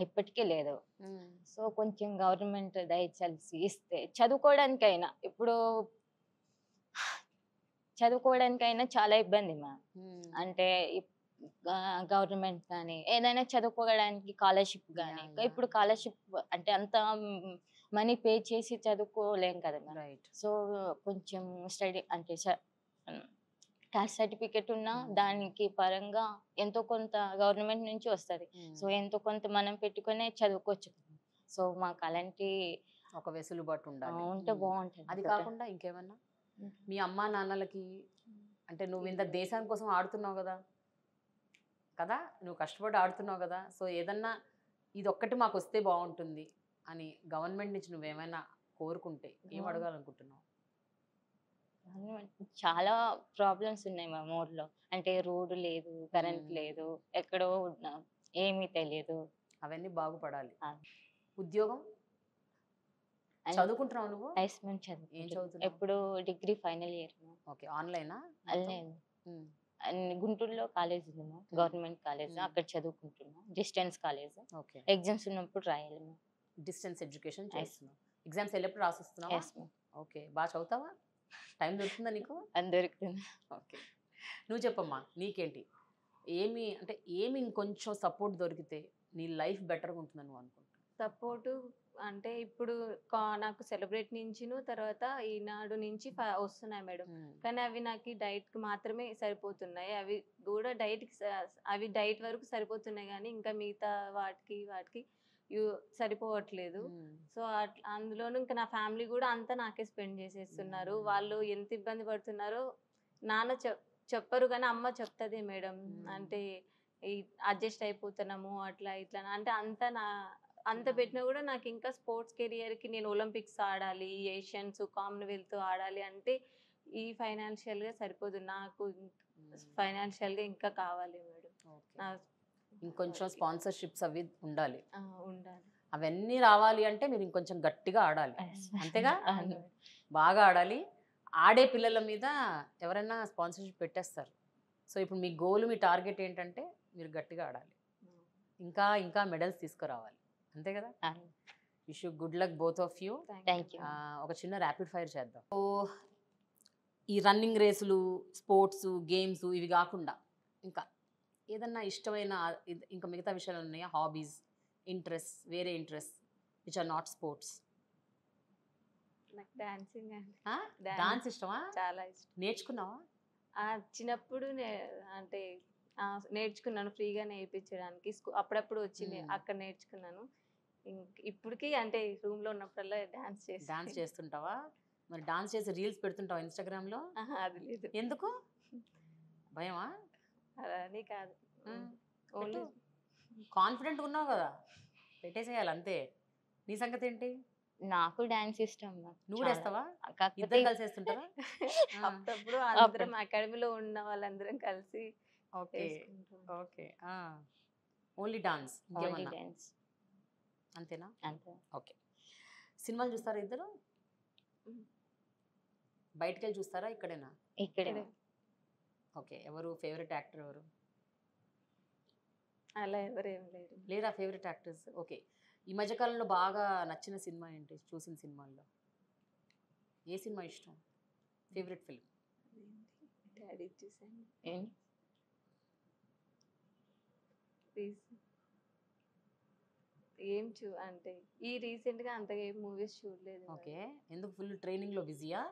ఇప్పటికే లేదు. సో కొంచెం గవర్నమెంట్ దయచేసి ఇస్తే చదువుకోవడానికైనా చాలా ఇబ్బంది మ్యామ్. అంటే గవర్నమెంట్ కానీ ఏదైనా చదువుకోవడానికి స్కాలర్షిప్ కానీ, ఇప్పుడు స్కాలర్షిప్ అంటే అంత మనీ పే చేసి చదువుకోలేం కదా మ్యామ్. సో కొంచెం స్టడీ అంటే కాస్ట్ సర్టిఫికెట్ ఉన్నా దానికి పరంగా ఎంతో కొంత గవర్నమెంట్ నుంచి వస్తుంది. సో ఎంతో కొంత మనం పెట్టుకునే చదువుకోవచ్చు. సో మాకు అలాంటి ఒక వెసులుబాటు ఉంటే బాగుంటుంది. అది కాకుండా ఇంకేమన్నా మీ అమ్మా నాన్నలకి అంటే నువ్వు ఇంత దేశం కోసం ఆడుతున్నావు కదా నువ్వు కష్టపడి ఆడుతున్నావు కదా, సో ఏదన్నా ఇది ఒక్కటి మాకు వస్తే బాగుంటుంది అని గవర్నమెంట్ నుంచి నువ్వేమైనా కోరుకుంటే ఏం అడగాలనుకుంటున్నావు? చాలా ప్రాబ్లమ్స్ ఉన్నాయి మా ఊర్లో. అంటే రోడ్డు లేదు, కరెంట్ లేదు, ఎక్కడో ఉన్నాం, ఏమీ తెలియదు. అవన్నీ బాగుపడాలి. ఉద్యోగం చదువుకుంటున్నావు నువ్వు? ఏం చదువుతున్నావు? ఎప్పుడు డిగ్రీ ఫైనల్ ఇయర్. ఓకే. ఆన్లైనా? గుంటూరులో కాలేజ్ ఉంది మా గవర్నమెంట్ కాలేజ్, అక్కడ చదువుకుంటున్నాం. Distance college. ఓకే. ఎగ్జామ్స్ ఉన్నప్పుడు రాయాలి. డిస్టెన్స్ ఎడ్యుకేషన్ చేస్తున్నావు. ఎగ్జామ్స్ వెళ్ళేప్పుడు రాసిస్తున్నావా? ఓకే. బాగా చదువుతావా? టైం దొరుకుతుందా నీకు? దొరుకుతుంది. ఓకే. నువ్వు చెప్పమ్మా, నీకేంటి ఏమి ఇంకొంచెం సపోర్ట్ దొరికితే నీ లైఫ్ బెటర్గా ఉంటుందని నువ్వు అనుకుంటున్నావు? సపోర్టు అంటే ఇప్పుడు నాకు సెలబ్రేట్ నుంచిను తర్వాత ఈనాడు నుంచి వస్తున్నాయి మేడం. కానీ అవి నాకు డైట్‌కి మాత్రమే సరిపోతున్నాయి. అవి కూడా అవి డైట్ వరకు సరిపోతున్నాయి గానీ ఇంకా మిగతా వాటికి యు సరిపోవట్లేదు. సో, అందులోనూ ఇంకా నా ఫ్యామిలీ గూడా అంతా నాకే స్పెండ్ చేసేస్తున్నారు. వాళ్ళు ఎంత ఇబ్బంది పడుతున్నారో నాన్న చెప్పరు గానీ అమ్మ చెప్తది మేడం. అంటే ఈ అడ్జస్ట్ అయిపోతున్నాము అట్లా ఇట్లా అంటే అంత పెట్టినా కూడా నాకు ఇంకా స్పోర్ట్స్ కెరియర్‌కి నేను ఒలింపిక్స్ ఆడాలి, ఏషియన్స్, కామన్‌వెల్త్ ఆడాలి అంటే ఈ ఫైనాన్షియల్‌గా సరిపోదు. నాకు ఫైనాన్షియల్‌గా ఇంకా కావాలి మేడం. నా ఇంకొంచెం స్పాన్సర్‌షిప్స్ అవి ఉండాలి. ఉండాలి. అవన్నీ రావాలి అంటే మీరు ఇంకొంచెం గట్టిగా ఆడాలి. అంతేగా? బాగా ఆడాలి. ఆడే పిల్లల మీద ఎవరైనా స్పాన్సర్‌షిప్ పెట్టేస్తారు. సో ఇప్పుడు మీ గోల్, మీ టార్గెట్ ఏంటంటే మీరు గట్టిగా ఆడాలి. ఇంకా ఇంకా మెడల్స్ తీసుకురావాలి. అంతే కదా? Wish you good luck both of you. Thank you. ఒక చిన్న ర్యాపిడ్ ఫైర్ చేద్దాం. సో ఈ రన్నింగ్ రేసులు, స్పోర్ట్స్, గేమ్స్ ఇవి కాకుండా ఇంకా ఏదన్నా ఇష్టమైన ఇంకా మిగతా విషయాలు ఉన్నాయా? హాబీస్, ఇంట్రెస్ట్, వేరే interest which are not sports? నాకు డాన్సింగ్ అండి. డాన్స్ ఇష్టమా? చాలా ఇష్టం. నేర్చుకున్నావా? చిన్నప్పుడు అంటే నేర్చుకున్నాను ఫ్రీగా నేర్పించడానికి. అప్పుడప్పుడు వచ్చింది అక్కడ నేర్చుకున్నాను. ఇప్పటికి అంటే రూమ్‌లో ఉన్నప్పుడల్లా డాన్స్ చేస్తుంటావా? మరి డాన్స్ చేసి రీల్స్ పెడుతుంటావా ఇన్‌స్టాగ్రామ్‌లో? అది లేదు. ఎందుకు? భయమా? అదని కాదు. ఓన్లీ కాన్ఫిడెంట్ ఉన్నావు కదా, పెట్టేసేయాలి అంతే. నీ సంగతి ఏంటి? నాకు డాన్స్ ఇష్టం. నువ్వు కూడా వేస్తావా? కాకపోతే ఇద్దరు కలిసి వేస్తుంటారా? అప్పుడప్పుడు అందరం అకాడమీలో ఉన్న వాళ్ళందరం కలిసి okay okay. Only dance, only dance అంతేనా? అంతే. ఓకే. సినిమాలు చూస్తారా ఇద్దరు? బయటికి వెళ్ళి చూస్తారా, ఇక్కడేనా? ఇక్కడే. ఓకే. ఎవరు ఫేవరెట్ యాక్టర్ ఎవరు? అలా ఎవరేం లేరు. లేరా ఫేవరెట్ యాక్టర్స్? ఓకే. ఈ మధ్యకాలంలో బాగా నచ్చిన సినిమా ఏంటి? చూసిన సినిమాల్లో ఏ సినిమా ఇష్టం? Favourite film? డాడీ చూసాను. అంటే ఈ రీసెంట్‌గా అంతగా ఏం మూవీస్ చూడలేదు. ఓకే. ఎందుకు ఫుల్ ట్రైనింగ్‌లో బిజీయా?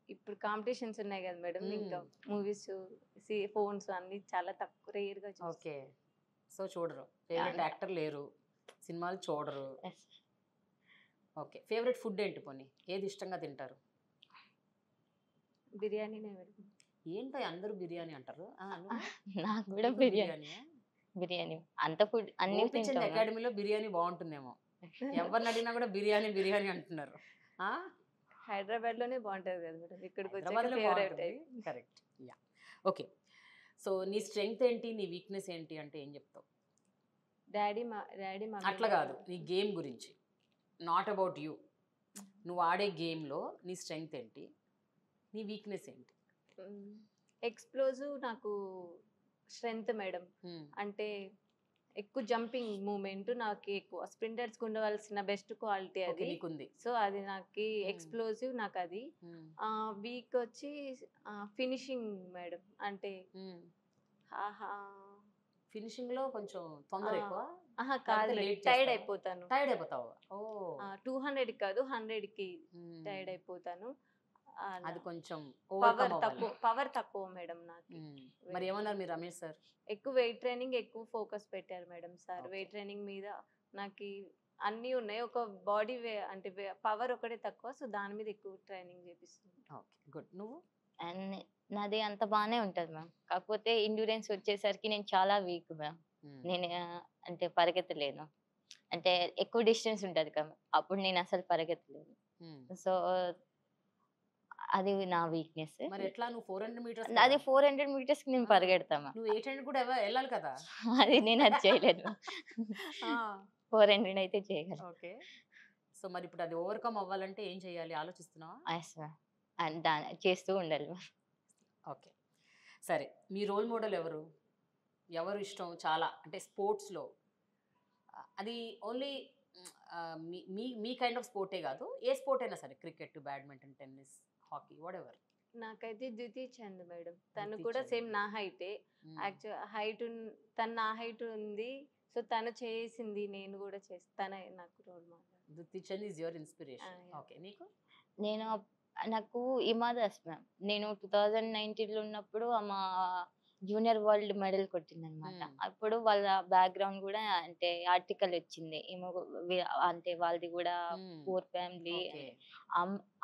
ఇప్పుడు కాంపిటీషన్స్ ఉన్నాయి కదా మేడం. ఇంకా మూవీస్, ఫోన్స్ అన్ని చాలా తక్కువ రేర్‌గా చూస్తాను. ఓకే. సో చూడరు. ఫేవరెట్ యాక్టర్ లేరు, సినిమాలు చూడరు. ఓకే. ఫేవరెట్ ఫుడ్ ఏంటి పోనీ? ఏది ఇష్టంగా తింటారు? బిర్యానీనే మేడం. ఏంటో అందరూ బిర్యానీ అంటారు. నాకు కూడా బిర్యానీ అంత ఫుడ్ అన్ని తింటాను. అకాడమీలో బిర్యానీ బాగుంటుందేమో. ఎవరిని అడిగినా కూడా బిర్యానీ బిర్యానీ అంటున్నారు. హైదరాబాద్ లోనే బాగుంటది కదా మేడం. ఇక్కడికి హైదరాబాద్లో వచ్చాక favourite. Correct. Yeah. Okay. So నీ స్ట్రెంగ్త్ ఏంటి, నీ వీక్నెస్ ఏంటి అంటే ఏం చెప్తావు? డాడీ అట్లా కాదు, నీ గేమ్ గురించి. Not about you. నువ్వు ఆడే గేమ్లో నీ స్ట్రెంగ్త్ ఏంటి, నీ వీక్నెస్ ఏంటి? ఎక్స్ప్లోజివ్ నాకు స్ట్రెంగ్త్ మేడం. అంటే ఎక్కువ జంపింగ్ మూమెంట్ నాకు ఎక్కువ. స్ప్రింటర్స్కి ఉండవలసిన బెస్ట్ క్వాలిటీ అది. సో అది నాకు ఎక్స్ప్లోజివ్, నాకు అది. వీక్ వచ్చి ఫినిషింగ్ మేడం. అంటే ఫినిషింగ్ లో కొంచెం తొందర ఎక్కువ. కాదు, టైర్డ్ అయిపోతాను. టైర్డ్ అయిపోతావు? 200 కాదు 100కి టైర్డ్ అయిపోతాను. అది కొంచెం పవర్ తక్కువ మేడం నాకు. మరి ఏమన్నారు మీరు రమేష్ సార్? ఎక్కువ వెయిట్ ట్రైనింగ్ ఎక్కువ ఫోకస్ పెట్టారు మేడం సార్. వెయిట్ ట్రైనింగ్ మీద నాకు అన్నీ ఉన్నాయి. ఒక బాడీ అంటే పవర్ ఒకటే తక్కువ. సో దాని మీద ఎక్కువ ట్రైనింగ్ చేపిస్తుంది. Okay, good. నువ్వు? అండ్ నాది అంత బాగానే ఉంటుంది మ్యామ్. కాకపోతే ఇండ్యూరెన్స్ వచ్చేసరికి నేను చాలా వీక్ మ్యామ్. నేను అంటే పరిగెత్తలేను. అంటే ఎక్కువ డిస్టెన్స్ ఉంటుంది కదా, అప్పుడు నేను అసలు పరిగెత్తలేను. సో అది నా వీక్నెస్. మరి ఎట్లా? నువ్వు 400 మీటర్స్, అది 400 మీటర్స్ కి నేను పరిగెడతామా. నువ్వు 800 కూడా వెళ్ళాలి కదా. అది నేను అది చేయలేను. 400 అయితే చేయగలను. ఓకే. సో మరి ఇప్పుడు అది ఓవర్కమ్ అవ్వాలంటే ఏం చేయాలి ఆలోచిస్తున్నావా? చేస్తూ ఉండాలి. ఓకే, సరే. మీ రోల్ మోడల్ ఎవరు? ఎవరు ఇష్టం చాలా అంటే స్పోర్ట్స్లో? అది ఓన్లీ మీ మీ కైండ్ ఆఫ్ స్పోర్టే కాదు, ఏ స్పోర్ట్ అయినా సరే, cricket, badminton, tennis, hockey, whatever. నాకైతే ద్వితీ చంద్ మేడం. తను కూడా సేమ్ నా హైటే. యాక్చువల్ హైట్ తను నా హైట్ ఉంది. సో తను చేసింది, నేను కూడా తనే నాకు role model. Dutee Chand is your inspiration. yeah. Okay, నీకు? నేను నాకు హిమా దాస్ మ్యామ్. నేను 2019లో ఉన్నప్పుడు మా జూనియర్ వరల్డ్ మెడల్ కొట్టిందనమాట. అప్పుడు వాళ్ళ బ్యాక్గ్రౌండ్ కూడా అంటే ఆర్టికల్ వచ్చింది. అంటే వాళ్ళది కూడా పూర్ ఫ్యామిలీ. ఓకే.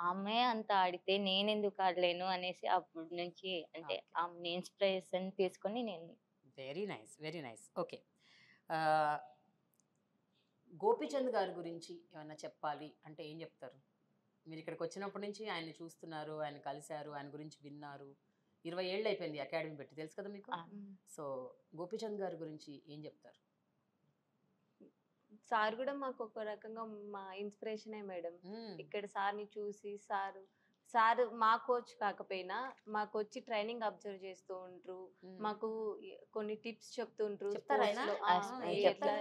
ఆమె అంత ఆడితే నేనెందుకు ఆడలేను అనేసి అప్పటి నుంచి అంటే Okay. ఆమె ఇన్స్పిరేషన్ తీసుకొని నేను very nice, very nice. Okay, Gopichand గారి గురించి ఏమన్నా చెప్పాలి అంటే ఏం చెప్తారు? మీరు ఇక్కడికి వచ్చినప్పటి నుంచి ఆయన్ని చూస్తున్నారు, ఆయన కలిశారు, ఆయన గురించి విన్నారు. 20 ఏళ్ళు అయిపోయింది అకాడమీ పెట్టి, తెలుసు కదా మీకు? సో గోపీచంద్ గారి గురించి ఏం చెప్తారు? సార్ కూడా మాకు ఒక రకంగా మా ఇన్స్పిరేషనే మేడం. ఇక్కడ సార్ని చూసి సార్ మా కోచ్ కాకపోయినా మాకు వచ్చి ట్రైనింగ్ అబ్జర్వ్ చేస్తూ ఉంటారు, మాకు కొన్ని టిప్స్ చెప్తుంటారు. చెప్తారా ఆయన? ఎట్లా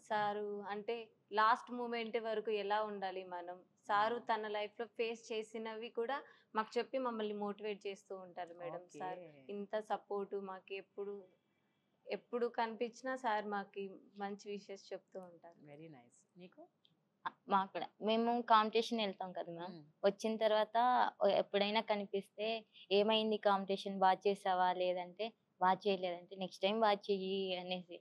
సారు అంటే లాస్ట్ మూమెంట్ వరకు ఎలా ఉండాలి మనం, సారు తన లైఫ్ లో ఫేస్ చేసినవి కూడా మాకు చెప్పి మమ్మల్ని మోటివేట్ చేస్తూ ఉంటారు మేడం. సార్ ఇంత సపోర్ట్ మాకు ఎప్పుడు కనిపించినా సార్ మాకు మంచి విషయాలు చెప్తూ ఉంటారు. Very nice. నీకు? మాకు కూడా మేము కాంపిటీషన్ వెళ్తాం కదా మ్యామ్. వచ్చిన తర్వాత ఎప్పుడైనా కనిపిస్తే ఏమైంది కాంపిటీషన్, బాగా చేసావా, లేదంటే బాగా చేయలేదంటే నెక్స్ట్ టైం బాగా చెయ్యి అనేసి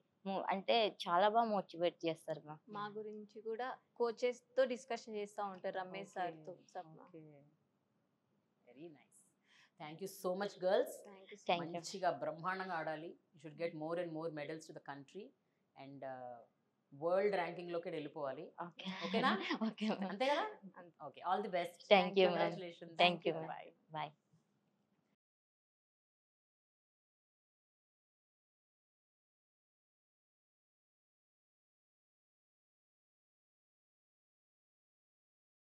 అంటే చాలా బాగా మోటివేట్ చేస్తారు మ్యామ్. మా గురించి కూడా కోచెస్ తో డిస్కషన్ చేస్తూ ఉంటారు, రమేష్ సార్ తో. Very nice. Thank you so much girls. Thank you. మంచిగా బ్రహ్మాండంగా ఆడాలి. You should get more and more medals to the country and world ranking లోకి వెళ్ళిపోవాలి. ఓకేనా? Okay ma'am. అంతే కదా? Okay, all the best. Thank you, ma'am. Congratulations. Thank you, ma'am. Bye. Bye.